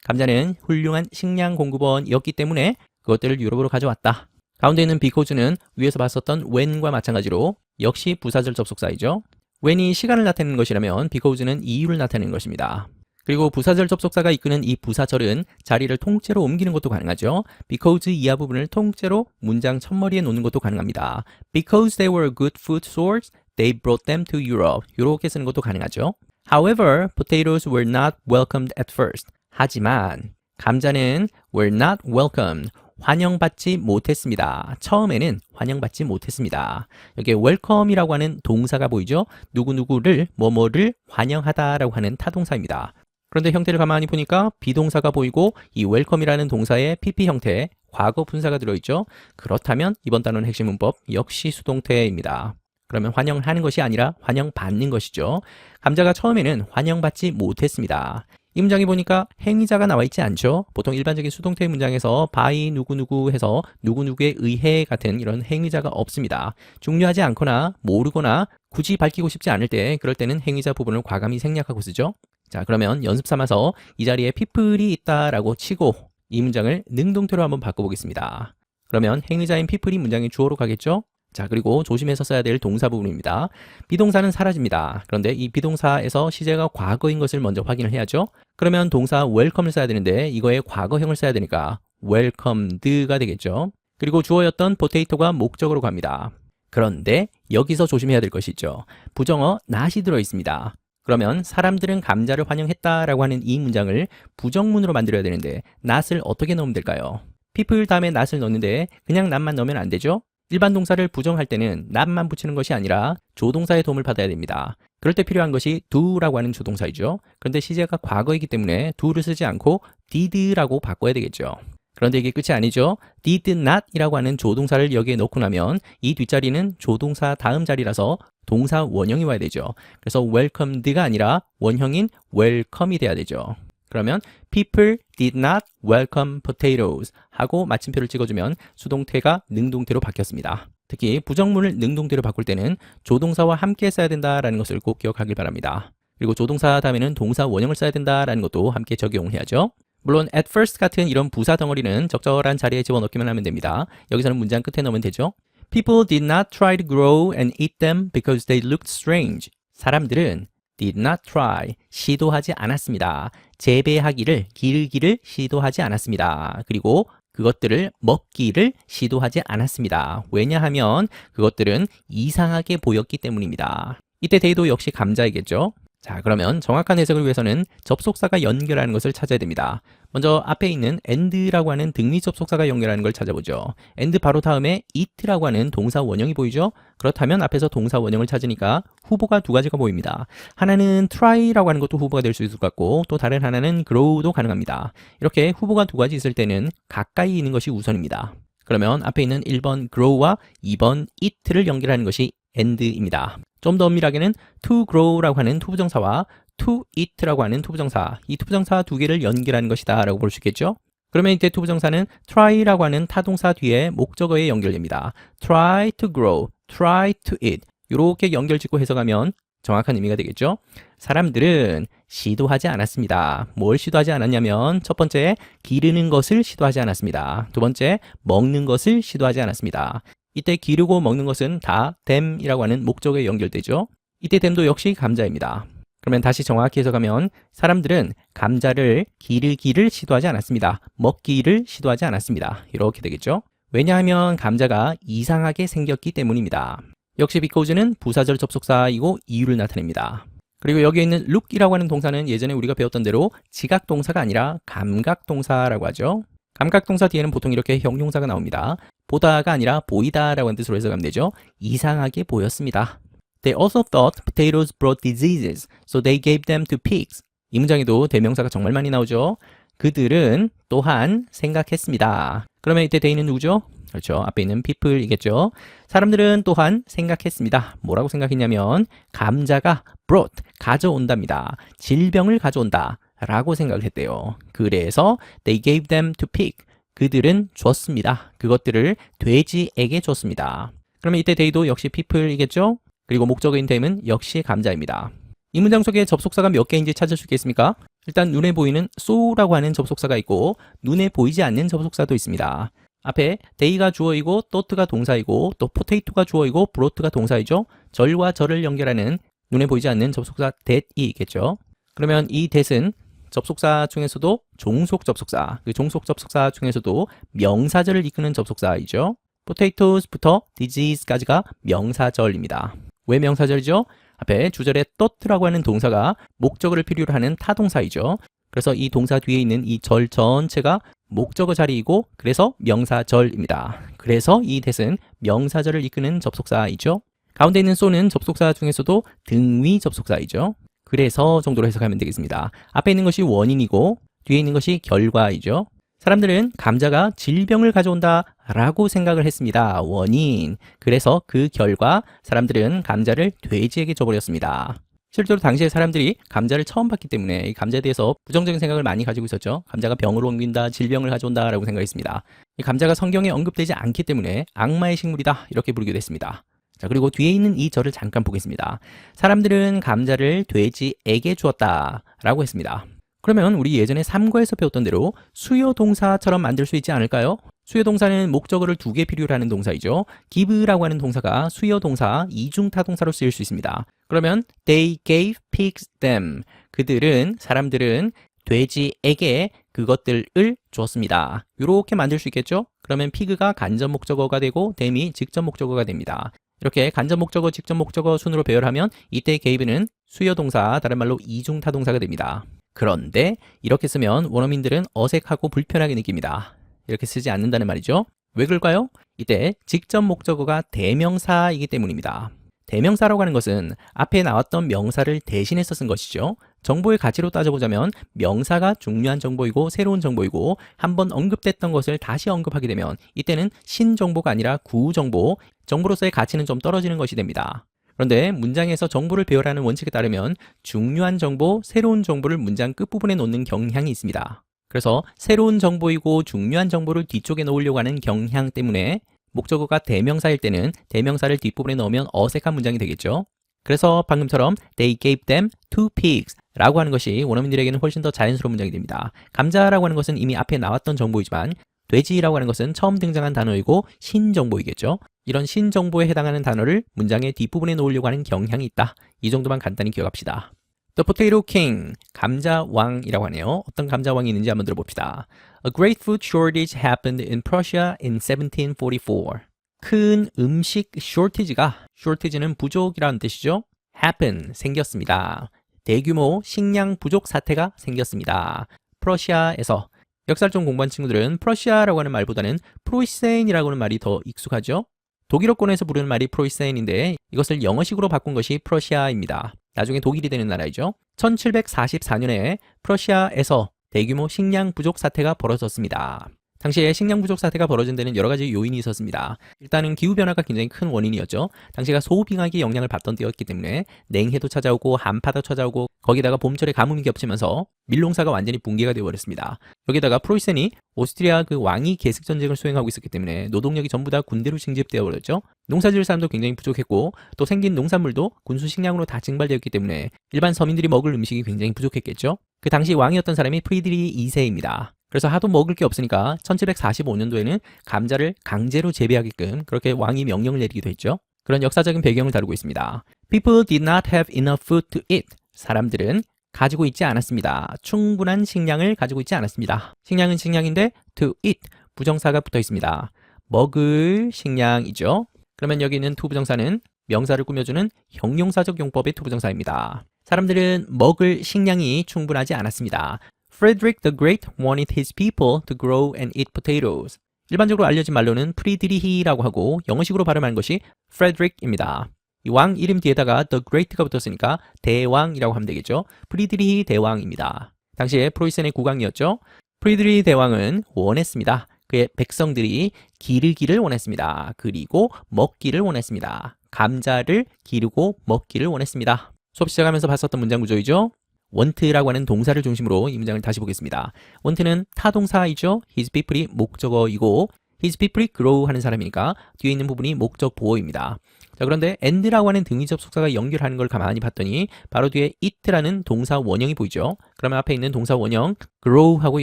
S1: 감자는 훌륭한 식량 공급원이었기 때문에 그것들을 유럽으로 가져왔다. 가운데 있는 because는 위에서 봤었던 when과 마찬가지로 역시 부사절 접속사이죠. when이 시간을 나타내는 것이라면 because는 이유를 나타내는 것입니다. 그리고 부사절 접속사가 이끄는 이 부사절은 자리를 통째로 옮기는 것도 가능하죠. because 이하 부분을 통째로 문장 첫머리에 놓는 것도 가능합니다. Because they were a good food source, they brought them to Europe. 이렇게 쓰는 것도 가능하죠. However, potatoes were not welcomed at first. 하지만 감자는 were not welcomed. 환영받지 못했습니다. 처음에는 환영받지 못했습니다. 여기에 welcome이라고 하는 동사가 보이죠? 누구누구를 뭐뭐를 환영하다라고 하는 타동사입니다. 그런데 형태를 가만히 보니까 비동사가 보이고 이 welcome이라는 동사의 PP 형태, 과거 분사가 들어있죠. 그렇다면 이번 단어는 핵심 문법 역시 수동태입니다. 그러면 환영하는 것이 아니라 환영받는 것이죠. 감자가 처음에는 환영받지 못했습니다. 이 문장에 보니까 행위자가 나와 있지 않죠. 보통 일반적인 수동태 문장에서 by 누구누구 해서 누구누구에 의해 같은 이런 행위자가 없습니다. 중요하지 않거나 모르거나 굳이 밝히고 싶지 않을 때 그럴 때는 행위자 부분을 과감히 생략하고 쓰죠. 자, 그러면 연습 삼아서 이 자리에 people이 있다라고 치고 이 문장을 능동태로 한번 바꿔보겠습니다. 그러면 행위자인 people이 문장의 주어로 가겠죠? 자, 그리고 조심해서 써야 될 동사 부분입니다. 비동사는 사라집니다. 그런데 이 비동사에서 시제가 과거인 것을 먼저 확인을 해야죠. 그러면 동사 welcome을 써야 되는데 이거의 과거형을 써야 되니까 welcomed가 되겠죠. 그리고 주어였던 potato가 목적으로 갑니다. 그런데 여기서 조심해야 될 것이 있죠. 부정어 not이 들어있습니다. 그러면 사람들은 감자를 환영했다라고 하는 이 문장을 부정문으로 만들어야 되는데 not을 어떻게 넣으면 될까요? people 다음에 not을 넣는데 그냥 not만 넣으면 안 되죠? 일반 동사를 부정할 때는 not만 붙이는 것이 아니라 조동사의 도움을 받아야 됩니다. 그럴 때 필요한 것이 do라고 하는 조동사이죠. 그런데 시제가 과거이기 때문에 do를 쓰지 않고 did라고 바꿔야 되겠죠. 그런데 이게 끝이 아니죠. did not 이라고 하는 조동사를 여기에 넣고 나면 이 뒷자리는 조동사 다음 자리라서 동사 원형이 와야 되죠. 그래서 welcomed가 아니라 원형인 welcome이 돼야 되죠. 그러면 people did not welcome potatoes 하고 마침표를 찍어주면 수동태가 능동태로 바뀌었습니다. 특히 부정문을 능동태로 바꿀 때는 조동사와 함께 써야 된다는 것을 꼭 기억하길 바랍니다. 그리고 조동사 다음에는 동사 원형을 써야 된다는 것도 함께 적용해야죠. 물론 at first 같은 이런 부사 덩어리는 적절한 자리에 집어넣기만 하면 됩니다. 여기서는 문장 끝에 넣으면 되죠. People did not try to grow and eat them because they looked strange. 사람들은 did not try, 시도하지 않았습니다. 재배하기를, 기르기를 시도하지 않았습니다. 그리고 그것들을 먹기를 시도하지 않았습니다. 왜냐하면 그것들은 이상하게 보였기 때문입니다. 이때 they도 역시 감자이겠죠. 자, 그러면 정확한 해석을 위해서는 접속사가 연결하는 것을 찾아야 됩니다. 먼저 앞에 있는 and라고 하는 등위 접속사가 연결하는 걸 찾아보죠. and 바로 다음에 it라고 하는 동사 원형이 보이죠? 그렇다면 앞에서 동사 원형을 찾으니까 후보가 두 가지가 보입니다. 하나는 try라고 하는 것도 후보가 될 수 있을 것 같고 또 다른 하나는 grow도 가능합니다. 이렇게 후보가 두 가지 있을 때는 가까이 있는 것이 우선입니다. 그러면 앞에 있는 1번 grow와 2번 eat를 연결하는 것이 and입니다. 좀 더 엄밀하게는 to grow라고 하는 투부정사와 to eat라고 하는 투부정사, 이 투부정사 두 개를 연결하는 것이다 라고 볼 수 있겠죠. 그러면 이때 투부정사는 try라고 하는 타동사 뒤에 목적어에 연결됩니다. try to grow, try to eat 이렇게 연결짓고 해석하면 정확한 의미가 되겠죠. 사람들은 시도하지 않았습니다. 뭘 시도하지 않았냐면 첫 번째, 기르는 것을 시도하지 않았습니다. 두 번째, 먹는 것을 시도하지 않았습니다. 이때 기르고 먹는 것은 다 them이라고 하는 목적어에 연결되죠. 이때 them도 역시 감자입니다. 그러면 다시 정확히 해석하면 사람들은 감자를 기르기를 시도하지 않았습니다. 먹기를 시도하지 않았습니다. 이렇게 되겠죠. 왜냐하면 감자가 이상하게 생겼기 때문입니다. 역시 because는 부사절 접속사이고 이유를 나타냅니다. 그리고 여기에 있는 look이라고 하는 동사는 예전에 우리가 배웠던 대로 지각동사가 아니라 감각동사라고 하죠. 감각동사 뒤에는 보통 이렇게 형용사가 나옵니다. 보다가 아니라 보이다라고 하는 뜻으로 해석하면 되죠. 이상하게 보였습니다. They also thought potatoes brought diseases, so they gave them to pigs. 이 문장에도 대명사가 정말 많이 나오죠. 그들은 또한 생각했습니다. 그러면 이때 they는 누구죠? 그렇죠. 앞에 있는 people이겠죠. 사람들은 또한 생각했습니다. 뭐라고 생각했냐면 감자가 brought, 가져온답니다. 질병을 가져온다 라고 생각을 했대요. 그래서 they gave them to pig. 그들은 줬습니다. 그것들을 돼지에게 줬습니다. 그러면 이때 they도 역시 people이겠죠. 그리고 목적어인 them은 역시 감자입니다. 이 문장 속에 접속사가 몇 개인지 찾을 수 있겠습니까? 일단 눈에 보이는 so라고 하는 접속사가 있고 눈에 보이지 않는 접속사도 있습니다. 앞에 they가 주어이고 thought가 동사이고 또 potato가 주어이고 brought가 동사이죠. 절과 절을 연결하는 눈에 보이지 않는 접속사 that이 있겠죠. 그러면 이 that은 접속사 중에서도 종속 접속사, 그 종속 접속사 중에서도 명사절을 이끄는 접속사이죠. potatoes부터 disease까지가 명사절입니다. 왜 명사절이죠? 앞에 주절에 thought라고 하는 동사가 목적어를 필요로 하는 타동사이죠. 그래서 이 동사 뒤에 있는 이 절 전체가 목적어 자리이고 그래서 명사절입니다. 그래서 이 that은 명사절을 이끄는 접속사이죠. 가운데 있는 so는 접속사 중에서도 등위 접속사이죠. 그래서 정도로 해석하면 되겠습니다. 앞에 있는 것이 원인이고 뒤에 있는 것이 결과이죠. 사람들은 감자가 질병을 가져온다 라고 생각을 했습니다. 원인. 그래서 그 결과 사람들은 감자를 돼지에게 줘버렸습니다. 실제로 당시에 사람들이 감자를 처음 봤기 때문에 이 감자에 대해서 부정적인 생각을 많이 가지고 있었죠. 감자가 병을 옮긴다, 질병을 가져온다 라고 생각했습니다. 이 감자가 성경에 언급되지 않기 때문에 악마의 식물이다 이렇게 부르기도 했습니다. 자, 그리고 뒤에 있는 이 절을 잠깐 보겠습니다. 사람들은 감자를 돼지에게 주었다 라고 했습니다. 그러면 우리 예전에 3과에서 배웠던 대로 수요동사처럼 만들 수 있지 않을까요? 수요동사는 목적어를 두 개 필요로 하는 동사이죠. give라고 하는 동사가 수요동사 이중타동사로 쓰일 수 있습니다. 그러면 they gave pigs them. 그들은, 사람들은 돼지에게 그것들을 주었습니다. 이렇게 만들 수 있겠죠? 그러면 pig가 간접 목적어가 되고 them이 직접 목적어가 됩니다. 이렇게 간접 목적어, 직접 목적어 순으로 배열하면 이때 gave는 수요동사, 다른 말로 이중타동사가 됩니다. 그런데 이렇게 쓰면 원어민들은 어색하고 불편하게 느낍니다. 이렇게 쓰지 않는다는 말이죠. 왜 그럴까요? 이때 직접 목적어가 대명사이기 때문입니다. 대명사라고 하는 것은 앞에 나왔던 명사를 대신해서 쓴 것이죠. 정보의 가치로 따져보자면 명사가 중요한 정보이고 새로운 정보이고 한번 언급됐던 것을 다시 언급하게 되면 이때는 신정보가 아니라 구정보, 정보로서의 가치는 좀 떨어지는 것이 됩니다. 그런데 문장에서 정보를 배열하는 원칙에 따르면 중요한 정보, 새로운 정보를 문장 끝부분에 놓는 경향이 있습니다. 그래서 새로운 정보이고 중요한 정보를 뒤쪽에 놓으려고 하는 경향 때문에 목적어가 대명사일 때는 대명사를 뒷부분에 넣으면 어색한 문장이 되겠죠. 그래서 방금처럼 they gave them two pigs 라고 하는 것이 원어민들에게는 훨씬 더 자연스러운 문장이 됩니다. 감자라고 하는 것은 이미 앞에 나왔던 정보이지만 돼지라고 하는 것은 처음 등장한 단어이고 신정보이겠죠. 이런 신정보에 해당하는 단어를 문장의 뒷부분에 놓으려고 하는 경향이 있다. 이 정도만 간단히 기억합시다. The Potato King, 감자왕이라고 하네요. 어떤 감자왕이 있는지 한번 들어봅시다. A great food shortage happened in Prussia in 1744. 큰 음식 shortage가, shortage는 부족이라는 뜻이죠. happen, 생겼습니다. 대규모 식량 부족 사태가 생겼습니다. 프러시아에서. 역사를 좀 공부한 친구들은 프러시아라고 하는 말보다는 프로이센이라고 하는 말이 더 익숙하죠. 독일어권에서 부르는 말이 프로이센인데 이것을 영어식으로 바꾼 것이 프러시아입니다. 나중에 독일이 되는 나라이죠. 1744년에 프러시아에서 대규모 식량 부족 사태가 벌어졌습니다. 당시에 식량 부족 사태가 벌어진 데는 여러 가지 요인이 있었습니다. 일단은 기후변화가 굉장히 큰 원인이었죠. 당시가 소빙하기 영향을 받던 때였기 때문에 냉해도 찾아오고 한파도 찾아오고 거기다가 봄철에 가뭄이 겹치면서 밀농사가 완전히 붕괴가 되어버렸습니다. 여기다가 프로이센이 오스트리아 그 왕위 계승 전쟁을 수행하고 있었기 때문에 노동력이 전부 다 군대로 징집되어 버렸죠. 농사지을 사람도 굉장히 부족했고 또 생긴 농산물도 군수 식량으로 다 증발되었기 때문에 일반 서민들이 먹을 음식이 굉장히 부족했겠죠. 그 당시 왕이었던 사람이 프리드리히 2세입니다. 그래서 하도 먹을 게 없으니까 1745년도에는 감자를 강제로 재배하게끔 그렇게 왕이 명령을 내리기도 했죠. 그런 역사적인 배경을 다루고 있습니다. People did not have enough food to eat. 사람들은 가지고 있지 않았습니다. 충분한 식량을 가지고 있지 않았습니다. 식량은 식량인데 to eat 부정사가 붙어 있습니다. 먹을 식량이죠. 그러면 여기 있는 to 부정사는 명사를 꾸며주는 형용사적 용법의 to 부정사입니다. 사람들은 먹을 식량이 충분하지 않았습니다. Frederick the Great wanted his people to grow and eat potatoes. 일반적으로 알려진 말로는 프리드리히라고 하고 영어식으로 발음하는 것이 Frederick입니다. 이 왕 이름 뒤에다가 the Great가 붙었으니까 대왕이라고 하면 되겠죠. 프리드리히 대왕입니다. 당시에 프로이센의 국왕이었죠. 프리드리히 대왕은 원했습니다. 그의 백성들이 기르기를 원했습니다. 그리고 먹기를 원했습니다. 감자를 기르고 먹기를 원했습니다. 수업 시작하면서 봤었던 문장 구조이죠. want라고 하는 동사를 중심으로 이 문장을 다시 보겠습니다. want는 타동사이죠. his people이 목적어이고 his people이 grow 하는 사람이니까 뒤에 있는 부분이 목적 보어입니다. 자, 그런데 and라고 하는 등위 접속사가 연결하는 걸 가만히 봤더니 바로 뒤에 it라는 동사 원형이 보이죠. 그러면 앞에 있는 동사 원형 grow하고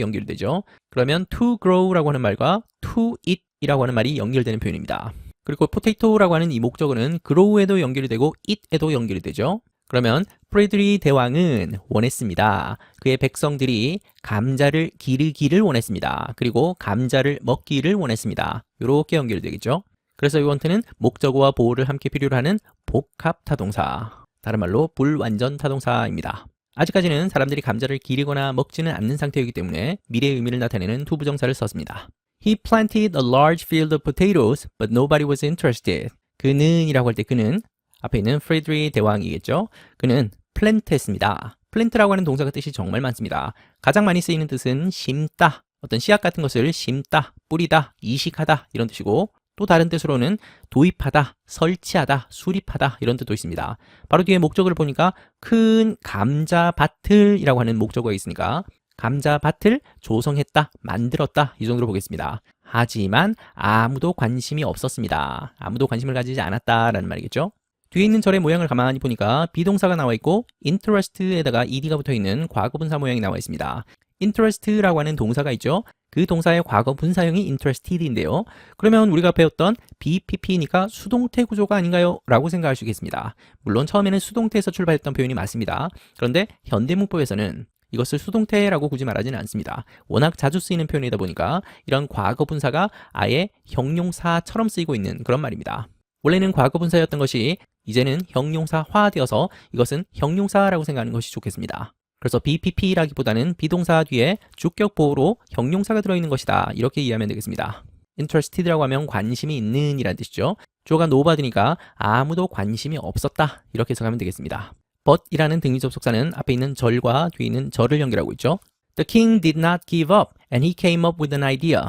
S1: 연결되죠. 그러면 to grow라고 하는 말과 to eat이라고 하는 말이 연결되는 표현입니다. 그리고 potato라고 하는 이 목적어는 grow에도 연결이 되고 eat에도 연결이 되죠. 그러면 프레드리 대왕은 원했습니다. 그의 백성들이 감자를 기르기를 원했습니다. 그리고 감자를 먹기를 원했습니다. 이렇게 연결이 되겠죠. 그래서 이 원트는 목적어와 보호를 함께 필요로 하는 복합 타동사, 다른 말로 불완전 타동사입니다. 아직까지는 사람들이 감자를 기르거나 먹지는 않는 상태이기 때문에 미래의 의미를 나타내는 to 부정사를 썼습니다. He planted a large field of potatoes, but nobody was interested. 그는 이라고 할 때 그는 앞에 있는 프레드리 대왕이겠죠. 그는 플랜트했습니다. 플랜트라고 하는 동사가 뜻이 정말 많습니다. 가장 많이 쓰이는 뜻은 심다, 어떤 씨앗 같은 것을 심다, 뿌리다, 이식하다 이런 뜻이고 또 다른 뜻으로는 도입하다, 설치하다, 수립하다 이런 뜻도 있습니다. 바로 뒤에 목적어를 보니까 큰 감자밭을이라고 하는 목적어가 있으니까 감자밭을 조성했다, 만들었다 이 정도로 보겠습니다. 하지만 아무도 관심이 없었습니다. 아무도 관심을 가지지 않았다라는 말이겠죠. 뒤에 있는 절의 모양을 가만히 보니까 비동사가 나와 있고 interest에다가 ed가 붙어 있는 과거분사 모양이 나와 있습니다. interest라고 하는 동사가 있죠. 그 동사의 과거 분사형이 interested인데요. 그러면 우리가 배웠던 BPP니까 수동태 구조가 아닌가요? 라고 생각할 수 있겠습니다. 물론 처음에는 수동태에서 출발했던 표현이 맞습니다. 그런데 현대문법에서는 이것을 수동태라고 굳이 말하지는 않습니다. 워낙 자주 쓰이는 표현이다 보니까 이런 과거 분사가 아예 형용사처럼 쓰이고 있는 그런 말입니다. 원래는 과거 분사였던 것이 이제는 형용사화되어서 이것은 형용사라고 생각하는 것이 좋겠습니다. 그래서 BPP라기보다는 비동사 뒤에 주격 보호로 형용사가 들어있는 것이다. 이렇게 이해하면 되겠습니다. interested라고 하면 관심이 있는 이란 뜻이죠. 주어가 nobody니까 아무도 관심이 없었다. 이렇게 해석하면 되겠습니다. but이라는 등위 접속사는 앞에 있는 절과 뒤에 있는 절을 연결하고 있죠. The king did not give up and he came up with an idea.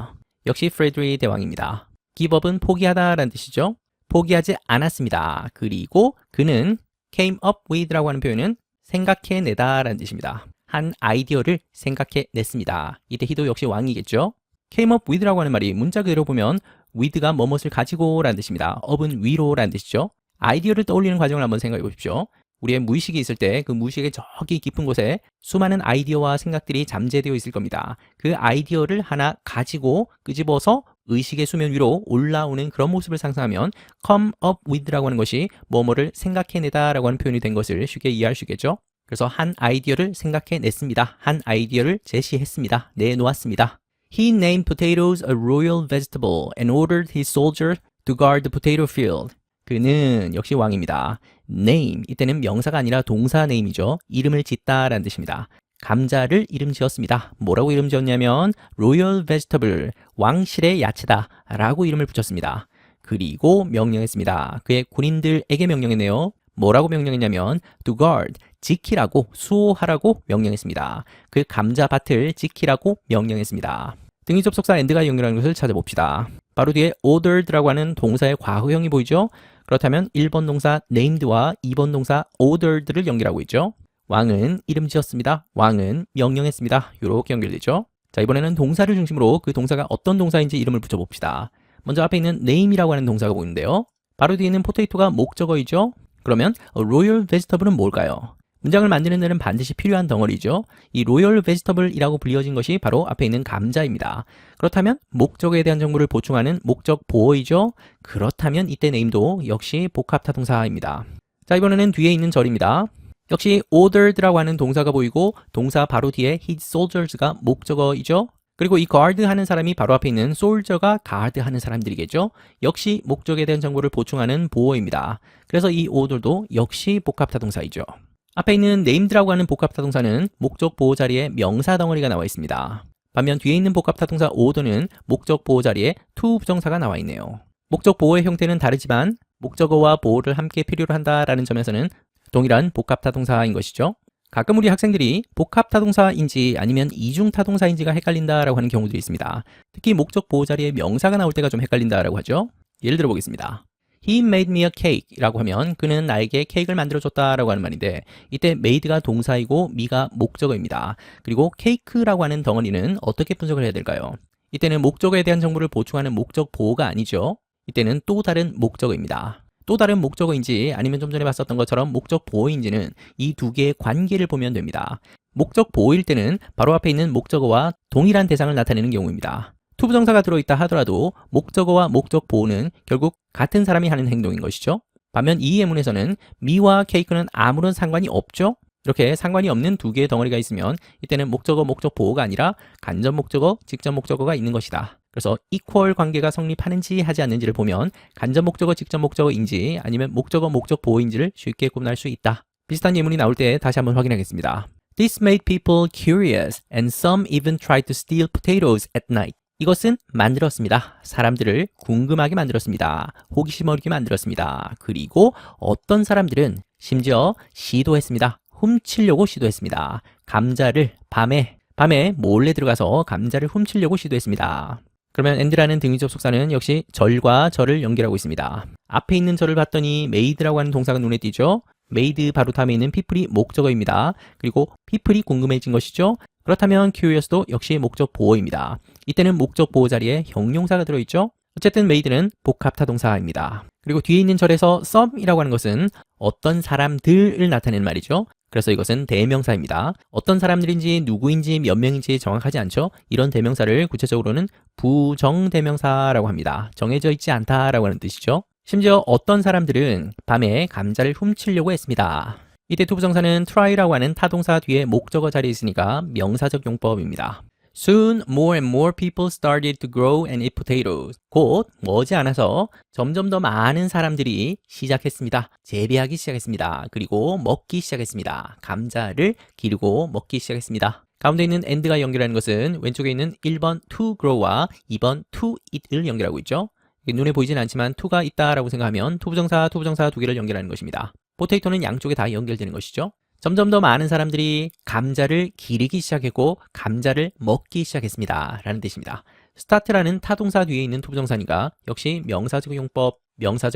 S1: 역시 프레드리 대왕입니다. give up은 포기하다 라는 뜻이죠. 포기하지 않았습니다. 그리고 그는 came up with라고 하는 표현은 생각해내다 라는 뜻입니다. 한 아이디어를 생각해냈습니다. 이때 he도 역시 왕이겠죠. came up with라고 하는 말이 문자 그대로 보면 with가 뭐뭇을 가지고 라는 뜻입니다. up은 위로 라는 뜻이죠. 아이디어를 떠올리는 과정을 한번 생각해 보십시오. 우리의 무의식이 있을 때 그 무의식의 저기 깊은 곳에 수많은 아이디어와 생각들이 잠재되어 있을 겁니다. 그 아이디어를 하나 가지고 끄집어서 의식의 수면 위로 올라오는 그런 모습을 상상하면 come up with라고 하는 것이 뭐뭐를 생각해내다 라고 하는 표현이 된 것을 쉽게 이해할 수 있겠죠. 그래서 한 아이디어를 생각해냈습니다. 한 아이디어를 제시했습니다. 내놓았습니다. He named potatoes a royal vegetable and ordered his soldiers to guard the potato field. 그는 역시 왕입니다. name, 이때는 명사가 아니라 동사 name이죠. 이름을 짓다 라는 뜻입니다. 감자를 이름 지었습니다. 뭐라고 이름 지었냐면 royal vegetable, 왕실의 야채다 라고 이름을 붙였습니다. 그리고 명령했습니다. 그의 군인들에게 명령했네요. 뭐라고 명령했냐면 to guard, 지키라고, 수호하라고 명령했습니다. 그 감자밭을 지키라고 명령했습니다. 등위 접속사 and가 연결하는 것을 찾아봅시다. 바로 뒤에 ordered라고 하는 동사의 과거형이 보이죠? 그렇다면 1번 동사 named와 2번 동사 ordered를 연결하고 있죠. 왕은 이름 지었습니다. 왕은 명령했습니다. 이렇게 연결되죠. 자, 이번에는 동사를 중심으로 그 동사가 어떤 동사인지 이름을 붙여봅시다. 먼저 앞에 있는 name이라고 하는 동사가 보이는데요. 바로 뒤에 있는 potato가 목적어이죠. 그러면 royal vegetable은 뭘까요? 문장을 만드는 데는 반드시 필요한 덩어리죠. 이 royal vegetable이라고 불리어진 것이 바로 앞에 있는 감자입니다. 그렇다면 목적어에 대한 정보를 보충하는 목적 보어이죠. 그렇다면 이때 name도 역시 복합타동사입니다. 자, 이번에는 뒤에 있는 절입니다. 역시 ordered라고 하는 동사가 보이고 동사 바로 뒤에 his soldiers가 목적어이죠. 그리고 이 guard 하는 사람이 바로 앞에 있는 soldier가 guard 하는 사람들이겠죠. 역시 목적에 대한 정보를 보충하는 보어입니다. 그래서 이 order도 역시 복합타동사이죠. 앞에 있는 named라고 하는 복합타동사는 목적 보호 자리에 명사 덩어리가 나와 있습니다. 반면 뒤에 있는 복합타동사 order는 목적 보호 자리에 to 부정사가 나와 있네요. 목적 보호의 형태는 다르지만 목적어와 보호를 함께 필요로 한다라는 점에서는 동일한 복합타동사인 것이죠. 가끔 우리 학생들이 복합타동사인지 아니면 이중타동사인지가 헷갈린다라고 하는 경우들이 있습니다. 특히 목적 보호 자리에 명사가 나올 때가 좀 헷갈린다라고 하죠. 예를 들어 보겠습니다. He made me a cake 라고 하면 그는 나에게 케이크를 만들어줬다라고 하는 말인데 이때 made가 동사이고 me가 목적어입니다. 그리고 cake라고 하는 덩어리는 어떻게 분석을 해야 될까요? 이때는 목적어에 대한 정보를 보충하는 목적 보호가 아니죠. 이때는 또 다른 목적어입니다. 또 다른 목적어인지 아니면 좀 전에 봤었던 것처럼 목적 보호인지는 이 두 개의 관계를 보면 됩니다. 목적 보호일 때는 바로 앞에 있는 목적어와 동일한 대상을 나타내는 경우입니다. 투부정사가 들어있다 하더라도 목적어와 목적 보호는 결국 같은 사람이 하는 행동인 것이죠. 반면 이 예문에서는 me와 cake는 아무런 상관이 없죠. 이렇게 상관이 없는 두 개의 덩어리가 있으면 이때는 목적어, 목적 보호가 아니라 간접 목적어, 직접 목적어가 있는 것이다. 그래서 equal 관계가 성립하는지 하지 않는지를 보면 간접 목적어, 직접 목적어인지 아니면 목적어, 목적 보호인지를 쉽게 구분할 수 있다. 비슷한 예문이 나올 때 다시 한번 확인하겠습니다. This made people curious and some even tried to steal potatoes at night. 이것은 만들었습니다. 사람들을 궁금하게 만들었습니다. 호기심 어리게 만들었습니다. 그리고 어떤 사람들은 심지어 시도했습니다. 훔치려고 시도했습니다. 감자를 밤에 몰래 들어가서 감자를 훔치려고 시도했습니다. 그러면 and라는 등위 접속사는 역시 절과 절을 연결하고 있습니다. 앞에 있는 절을 봤더니 made라고 하는 동사가 눈에 띄죠. made 바로 다음에 있는 people이 목적어입니다. 그리고 people이 궁금해진 것이죠. 그렇다면 curious도 역시 목적 보호입니다. 이때는 목적 보호 자리에 형용사가 들어있죠. 어쨌든 made는 복합타동사입니다. 그리고 뒤에 있는 절에서 some이라고 하는 것은 어떤 사람들을 나타내는 말이죠. 그래서 이것은 대명사입니다. 어떤 사람들인지 누구인지 몇 명인지 정확하지 않죠. 이런 대명사를 구체적으로는 부정대명사라고 합니다. 정해져 있지 않다라고 하는 뜻이죠. 심지어 어떤 사람들은 밤에 감자를 훔치려고 했습니다. 이때 투부정사는 try라고 하는 타동사 뒤에 목적어 자리에 있으니까 명사적 용법입니다. Soon more and more people started to grow and eat potatoes. 곧 머지않아서 점점 더 많은 사람들이 시작했습니다. 재배하기 시작했습니다. 그리고 먹기 시작했습니다. 감자를 기르고 먹기 시작했습니다. 가운데 있는 and가 연결하는 것은 왼쪽에 있는 1번 to grow와 2번 to eat을 연결하고 있죠. 눈에 보이진 않지만 to가 있다라고 생각하면 투부정사 두 개를 연결하는 것입니다. potato는 양쪽에 다 연결되는 것이죠. 점점 더 많은 사람들이 감자를 기르기 시작했고 감자를 먹기 시작했습니다 라는 뜻입니다. start라는 타동사 뒤에 있는 투부정사니까 역시 명사적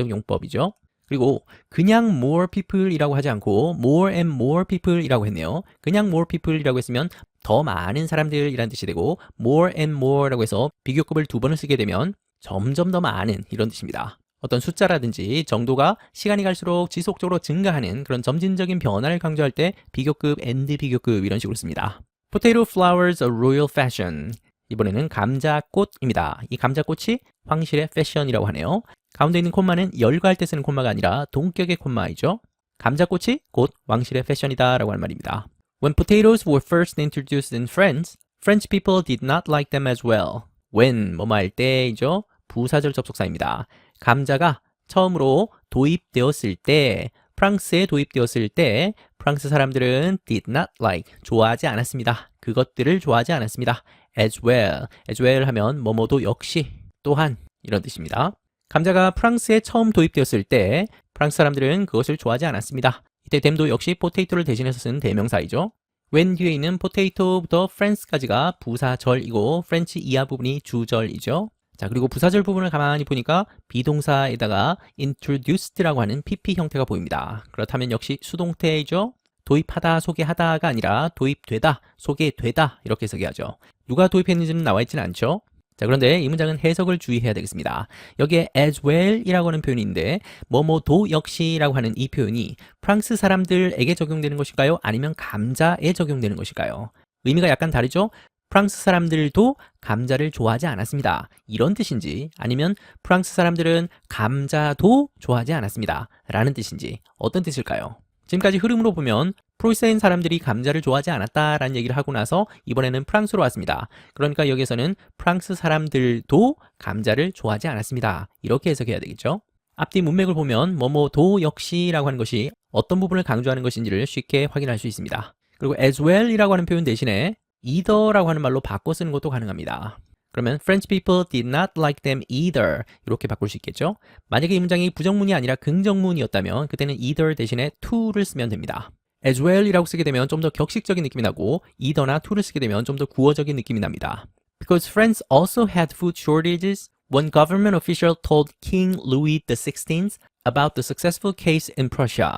S1: 용법이죠. 그리고 그냥 more people 이라고 하지 않고 more and more people 이라고 했네요. 그냥 more people 이라고 했으면 더 많은 사람들 이란 뜻이 되고 more and more 라고 해서 비교급을 두 번을 쓰게 되면 점점 더 많은 이런 뜻입니다. 어떤 숫자라든지 정도가 시간이 갈수록 지속적으로 증가하는 그런 점진적인 변화를 강조할 때 비교급, and 비교급 이런 식으로 씁니다. Potato flowers a royal fashion. 이번에는 감자꽃입니다. 이 감자꽃이 황실의 패션이라고 하네요. 가운데 있는 콤마는 열거할 때 쓰는 콤마가 아니라 동격의 콤마이죠. 감자꽃이 곧 왕실의 패션이다 라고 하는 말입니다. When potatoes were first introduced in France, French people did not like them as well. When 뭐뭐 할 때이죠. 부사절 접속사입니다. 감자가 처음으로 도입되었을 때, 프랑스에 도입되었을 때 프랑스 사람들은 did not like, 좋아하지 않았습니다. 그것들을 좋아하지 않았습니다. as well 하면 뭐뭐도 역시, 또한 이런 뜻입니다. 감자가 프랑스에 처음 도입되었을 때 프랑스 사람들은 그것을 좋아하지 않았습니다. 이때 them도 역시 potato를 대신해서 쓴 대명사이죠. when 뒤에 있는 potato부터 France까지가 부사절이고 French 이하 부분이 주절이죠. 자, 그리고 부사절 부분을 가만히 보니까 비동사에다가 introduced라고 하는 PP 형태가 보입니다. 그렇다면 역시 수동태이죠. 도입하다, 소개하다가 아니라 도입되다, 소개되다 이렇게 해석해야죠. 누가 도입했는지는 나와 있지는 않죠. 자, 그런데 이 문장은 해석을 주의해야 되겠습니다. 여기에 as well 이라고 하는 표현이 있는데 뭐뭐도 역시라고 하는 이 표현이 프랑스 사람들에게 적용되는 것일까요? 아니면 감자에 적용되는 것일까요? 의미가 약간 다르죠? 프랑스 사람들도 감자를 좋아하지 않았습니다. 이런 뜻인지 아니면 프랑스 사람들은 감자도 좋아하지 않았습니다. 라는 뜻인지 어떤 뜻일까요? 지금까지 흐름으로 보면 프로이센 사람들이 감자를 좋아하지 않았다라는 얘기를 하고 나서 이번에는 프랑스로 왔습니다. 그러니까 여기에서는 프랑스 사람들도 감자를 좋아하지 않았습니다. 이렇게 해석해야 되겠죠. 앞뒤 문맥을 보면 뭐뭐도 역시라고 하는 것이 어떤 부분을 강조하는 것인지를 쉽게 확인할 수 있습니다. 그리고 as well이라고 하는 표현 대신에 either라고 하는 말로 바꿔 쓰는 것도 가능합니다. 그러면 French people did not like them either 이렇게 바꿀 수 있겠죠. 만약에 이 문장이 부정문이 아니라 긍정문이었다면 그때는 either 대신에 to를 쓰면 됩니다. as well이라고 쓰게 되면 좀 더 격식적인 느낌이 나고 either나 to를 쓰게 되면 좀 더 구어적인 느낌이 납니다. Because France also had food shortages, one government official told King Louis XVI about the successful case in Prussia.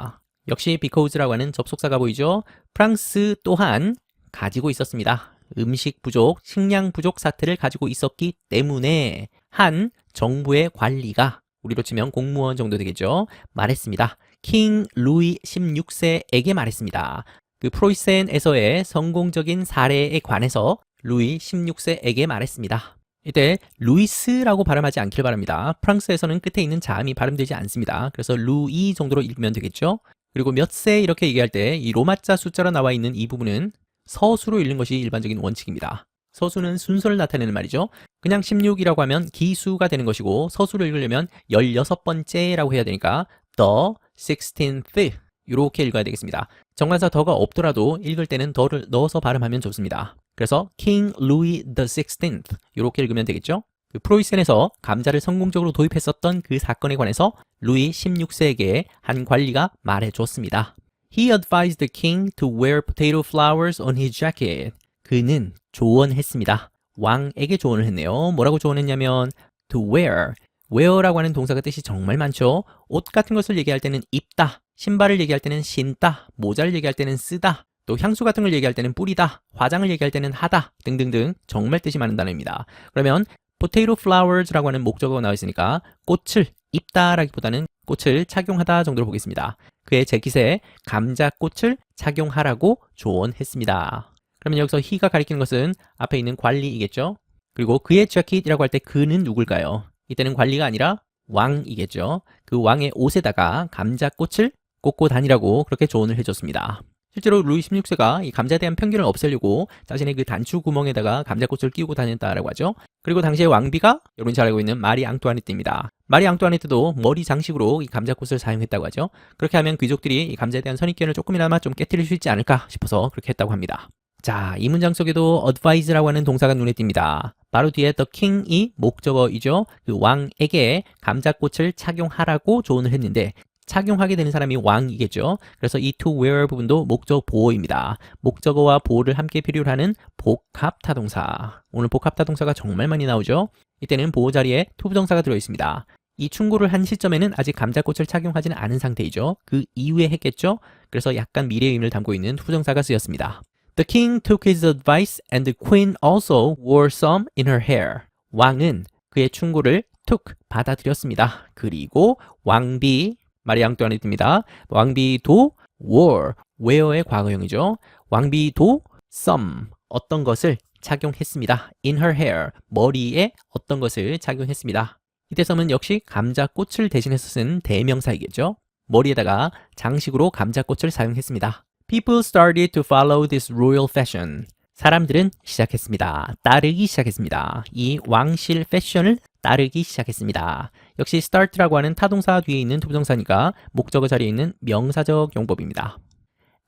S1: 역시 because라고 하는 접속사가 보이죠. 프랑스 또한 가지고 있었습니다. 음식 부족, 식량 부족 사태를 가지고 있었기 때문에 한 정부의 관리가 우리로 치면 공무원 정도 되겠죠. 말했습니다. 킹 루이 16세에게 말했습니다. 그 프로이센에서의 성공적인 사례에 관해서 루이 16세에게 말했습니다. 이때 루이스라고 발음하지 않길 바랍니다. 프랑스에서는 끝에 있는 자음이 발음되지 않습니다. 그래서 루이 정도로 읽으면 되겠죠. 그리고 몇 세 이렇게 얘기할 때 이 로마자 숫자로 나와 있는 이 부분은 서수로 읽는 것이 일반적인 원칙입니다. 서수는 순서를 나타내는 말이죠. 그냥 16이라고 하면 기수가 되는 것이고 서수로 읽으려면 16번째라고 해야 되니까 the 16th 이렇게 읽어야 되겠습니다. 정관사 더가 없더라도 읽을 때는 더를 넣어서 발음하면 좋습니다. 그래서 King Louis the 16th 이렇게 읽으면 되겠죠. 그 프로이센에서 감자를 성공적으로 도입했었던 그 사건에 관해서 루이 16세에게 한 관리가 말해줬습니다. He advised the king to wear potato flowers on his jacket. 그는 조언했습니다. 왕에게 조언을 했네요. 뭐라고 조언했냐면 to wear. wear라고 하는 동사가 뜻이 정말 많죠. 옷 같은 것을 얘기할 때는 입다, 신발을 얘기할 때는 신다, 모자를 얘기할 때는 쓰다, 또 향수 같은 걸 얘기할 때는 뿌리다, 화장을 얘기할 때는 하다 등등등 정말 뜻이 많은 단어입니다. 그러면 potato flowers라고 하는 목적어가 나와 있으니까 꽃을 입다라기보다는 꽃을 착용하다 정도로 보겠습니다. 그의 재킷에 감자꽃을 착용하라고 조언했습니다. 그러면 여기서 he가 가리키는 것은 앞에 있는 관리이겠죠. 그리고 그의 재킷이라고 할 때 그는 누굴까요? 이때는 관리가 아니라 왕이겠죠. 그 왕의 옷에다가 감자꽃을 꽂고 다니라고 그렇게 조언을 해줬습니다. 실제로 루이 16세가 이 감자에 대한 편견을 없애려고 자신의 그 단추 구멍에다가 감자꽃을 끼우고 다녔다라고 하죠. 그리고 당시에 왕비가 여러분이 잘 알고 있는 마리 앙뚜아네트입니다. 마리 앙뚜아네트도 머리 장식으로 이 감자꽃을 사용했다고 하죠. 그렇게 하면 귀족들이 이 감자에 대한 선입견을 조금이나마 좀 깨트릴 수 있지 않을까 싶어서 그렇게 했다고 합니다. 자, 이 문장 속에도 advise라고 하는 동사가 눈에 띄입니다. 바로 뒤에 the king이 목적어이죠. 그 왕에게 감자꽃을 착용하라고 조언을 했는데 착용하게 되는 사람이 왕이겠죠. 그래서 이 to wear 부분도 목적 보어입니다. 목적어와 보어를 함께 필요로 하는 복합타동사. 오늘 복합타동사가 정말 많이 나오죠. 이때는 보어 자리에 to 부정사가 들어있습니다. 이 충고를 한 시점에는 아직 감자꽃을 착용하지는 않은 상태이죠. 그 이후에 했겠죠. 그래서 약간 미래의 의미를 담고 있는 부정사가 쓰였습니다. The king took his advice and the queen also wore some in her hair. 왕은 그의 충고를 took, 받아들였습니다. 그리고 왕비, 마리 앙뚜아네트입니다. 왕비도 wore, wear의 과거형이죠. 왕비도 some, 어떤 것을 착용했습니다. in her hair, 머리에 어떤 것을 착용했습니다. 이때 some은 역시 감자꽃을 대신해서 쓴 대명사이겠죠. 머리에다가 장식으로 감자꽃을 사용했습니다. People started to follow this royal fashion. 사람들은 시작했습니다. 따르기 시작했습니다. 이 왕실 패션을 따르기 시작했습니다. 역시 start라고 하는 타동사 뒤에 있는 투부정사니까 목적어 자리에 있는 명사적 용법입니다.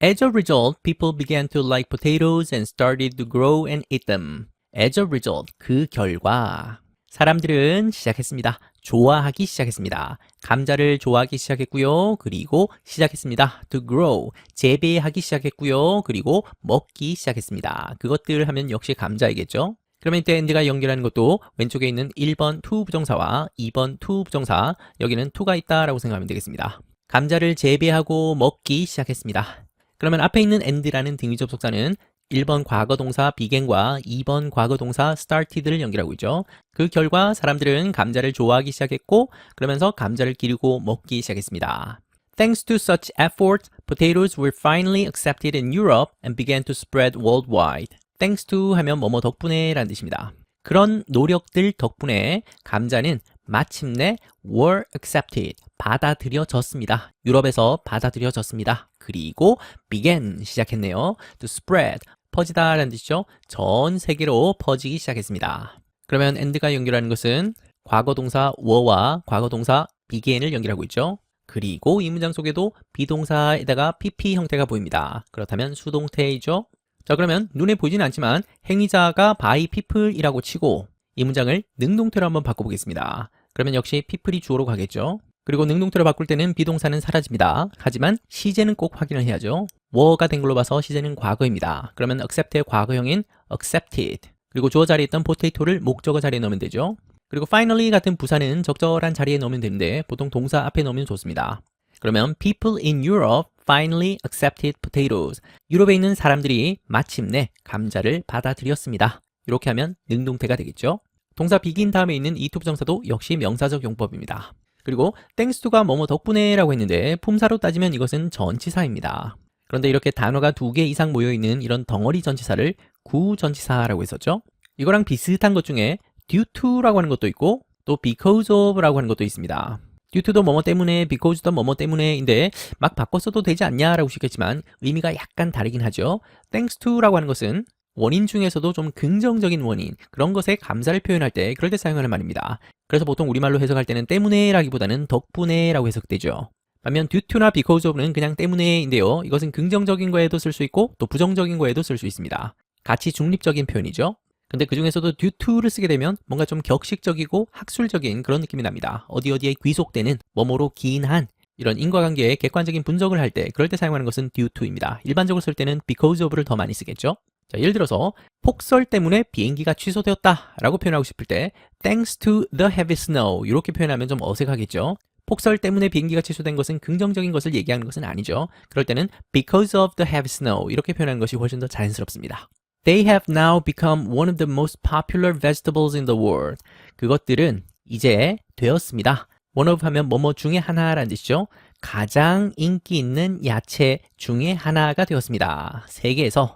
S1: As a result, people began to like potatoes and started to grow and eat them. As a result, 그 결과 사람들은 시작했습니다. 좋아하기 시작했습니다. 감자를 좋아하기 시작했고요. 그리고 시작했습니다. to grow, 재배하기 시작했고요. 그리고 먹기 시작했습니다. 그것들 하면 역시 감자이겠죠. 그러면 이때 and가 연결하는 것도 왼쪽에 있는 1번 to 부정사와 2번 to 부정사, 여기는 to가 있다라고 생각하면 되겠습니다. 감자를 재배하고 먹기 시작했습니다. 그러면 앞에 있는 and라는 등위 접속사는 1번 과거동사 began과 2번 과거동사 started를 연결하고 있죠. 그 결과 사람들은 감자를 좋아하기 시작했고 그러면서 감자를 기르고 먹기 시작했습니다. Thanks to such efforts, potatoes were finally accepted in Europe and began to spread worldwide. Thanks to 하면 뭐뭐 덕분에 라는 뜻입니다. 그런 노력들 덕분에 감자는 마침내 were accepted, 받아들여졌습니다. 유럽에서 받아들여졌습니다. 그리고 began, 시작했네요. to spread, 퍼지다 라는 뜻이죠. 전 세계로 퍼지기 시작했습니다. 그러면 and가 연결하는 것은 과거동사 were와 과거동사 began을 연결하고 있죠. 그리고 이 문장 속에도 비동사에다가 pp 형태가 보입니다. 그렇다면 수동태이죠. 자, 그러면 눈에 보이진 않지만 행위자가 by people이라고 치고 이 문장을 능동태로 한번 바꿔보겠습니다. 그러면 역시 people이 주어로 가겠죠. 그리고 능동태로 바꿀 때는 비동사는 사라집니다. 하지만 시제는 꼭 확인을 해야죠. were가 된 걸로 봐서 시제는 과거입니다. 그러면 accept의 과거형인 accepted, 그리고 주어 자리에 있던 potato를 목적어 자리에 넣으면 되죠. 그리고 finally 같은 부사는 적절한 자리에 넣으면 되는데 보통 동사 앞에 넣으면 좋습니다. 그러면 people in Europe finally accepted potatoes. 유럽에 있는 사람들이 마침내 감자를 받아들였습니다. 이렇게 하면 능동태가 되겠죠. 동사 begin 다음에 있는 이 to 부정사도 역시 명사적 용법입니다. 그리고 thanks to가 뭐뭐 덕분에 라고 했는데 품사로 따지면 이것은 전치사입니다. 그런데 이렇게 단어가 2개 이상 모여있는 이런 덩어리 전치사를 구전치사라고 했었죠. 이거랑 비슷한 것 중에 due to 라고 하는 것도 있고 또 because of 라고 하는 것도 있습니다. due to도 뭐뭐 때문에, because도 뭐뭐 때문에인데 막 바꿨어도 되지 않냐 라고 하시겠지만 의미가 약간 다르긴 하죠. thanks to 라고 하는 것은 원인 중에서도 좀 긍정적인 원인, 그런 것에 감사를 표현할 때 그럴 때 사용하는 말입니다. 그래서 보통 우리말로 해석할 때는 때문에 라기보다는 덕분에 라고 해석되죠. 반면 due to나 because of는 그냥 때문에인데요. 이것은 긍정적인 거에도 쓸 수 있고 또 부정적인 거에도 쓸 수 있습니다. 같이 중립적인 표현이죠. 근데 그 중에서도 due to를 쓰게 되면 뭔가 좀 격식적이고 학술적인 그런 느낌이 납니다. 어디에 귀속되는 뭐뭐로 기인한 이런 인과관계의 객관적인 분석을 할 때 그럴 때 사용하는 것은 due to입니다. 일반적으로 쓸 때는 because of를 더 많이 쓰겠죠. 자, 예를 들어서 폭설 때문에 비행기가 취소되었다 라고 표현하고 싶을 때 thanks to the heavy snow 이렇게 표현하면 좀 어색하겠죠. 폭설 때문에 비행기가 취소된 것은 긍정적인 것을 얘기하는 것은 아니죠. 그럴 때는 because of the heavy snow 이렇게 표현하는 것이 훨씬 더 자연스럽습니다. They have now become one of the most popular vegetables in the world. 그것들은 이제 되었습니다. one of 하면 뭐뭐 중에 하나라는 뜻이죠. 가장 인기 있는 야채 중에 하나가 되었습니다.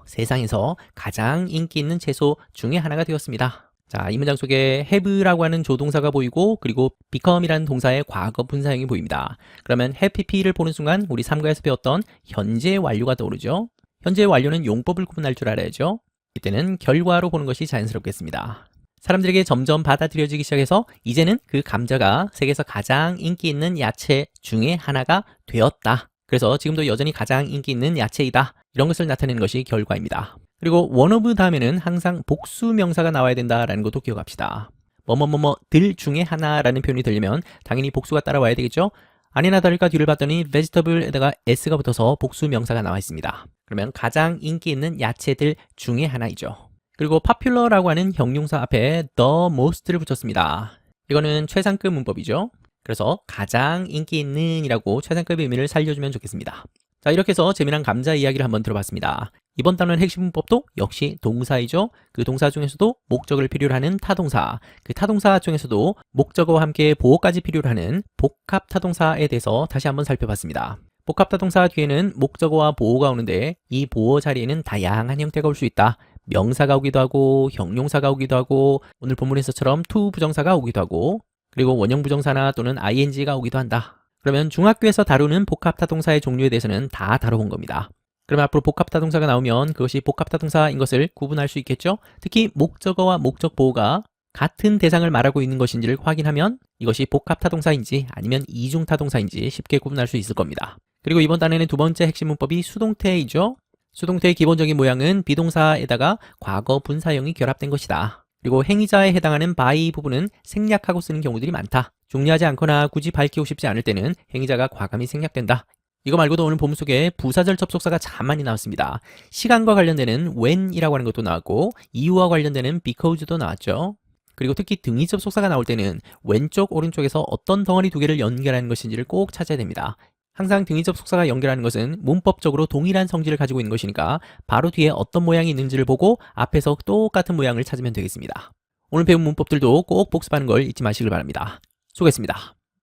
S1: 세상에서 가장 인기 있는 채소 중에 하나가 되었습니다. 자, 이 문장 속에 have라고 하는 조동사가 보이고 그리고 become이라는 동사의 과거 분사형이 보입니다. 그러면 have pp를 보는 순간 우리 3과에서 배웠던 현재 완료가 떠오르죠. 현재 완료는 용법을 구분할 줄 알아야죠. 이때는 결과로 보는 것이 자연스럽겠습니다. 사람들에게 점점 받아들여지기 시작해서 이제는 그 감자가 세계에서 가장 인기 있는 야채 중에 하나가 되었다. 그래서 지금도 여전히 가장 인기 있는 야채이다. 이런 것을 나타내는 것이 결과입니다. 그리고 one of 다음에는 항상 복수 명사가 나와야 된다라는 것도 기억합시다. 뭐뭐뭐뭐들 중에 하나라는 표현이 들리면 당연히 복수가 따라와야 되겠죠. 아니나 다를까 뒤를 봤더니 vegetable에다가 s가 붙어서 복수 명사가 나와 있습니다. 그러면 가장 인기 있는 야채들 중에 하나이죠. 그리고 popular라고 하는 형용사 앞에 the most를 붙였습니다. 이거는 최상급 문법이죠. 그래서 가장 인기 있는 이라고 최상급 의미를 살려주면 좋겠습니다. 자, 이렇게 해서 재미난 감자 이야기를 한번 들어봤습니다. 이번 단원의 핵심 문법도 역시 동사이죠. 그 동사 중에서도 목적을 필요로 하는 타동사, 그 타동사 중에서도 목적어와 함께 보어까지 필요로 하는 복합 타동사에 대해서 다시 한번 살펴봤습니다. 복합 타동사 뒤에는 목적어와 보어가 오는데 이 보어 자리에는 다양한 형태가 올 수 있다. 명사가 오기도 하고 형용사가 오기도 하고 오늘 본문에서처럼 to 부정사가 오기도 하고 그리고 원형 부정사나 또는 ing가 오기도 한다. 그러면 중학교에서 다루는 복합타동사의 종류에 대해서는 다 다뤄본 겁니다. 그러면 앞으로 복합타동사가 나오면 그것이 복합타동사인 것을 구분할 수 있겠죠? 특히 목적어와 목적 보호가 같은 대상을 말하고 있는 것인지를 확인하면 이것이 복합타동사인지 아니면 이중타동사인지 쉽게 구분할 수 있을 겁니다. 그리고 이번 단에는 두 번째 핵심 문법이 수동태이죠. 수동태의 기본적인 모양은 비동사에다가 과거 분사형이 결합된 것이다. 그리고 행위자에 해당하는 by 부분은 생략하고 쓰는 경우들이 많다. 중요하지 않거나 굳이 밝히고 싶지 않을 때는 행위자가 과감히 생략된다. 이거 말고도 오늘 본문 속에 부사절 접속사가 참 많이 나왔습니다. 시간과 관련되는 when이라고 하는 것도 나왔고 이유와 관련되는 because도 나왔죠. 그리고 특히 등위 접속사가 나올 때는 왼쪽 오른쪽에서 어떤 덩어리 두 개를 연결하는 것인지를 꼭 찾아야 됩니다. 항상 등위 접속사가 연결하는 것은 문법적으로 동일한 성질을 가지고 있는 것이니까 바로 뒤에 어떤 모양이 있는지를 보고 앞에서 똑같은 모양을 찾으면 되겠습니다. 오늘 배운 문법들도 꼭 복습하는 걸 잊지 마시길 바랍니다. 수고했습니다.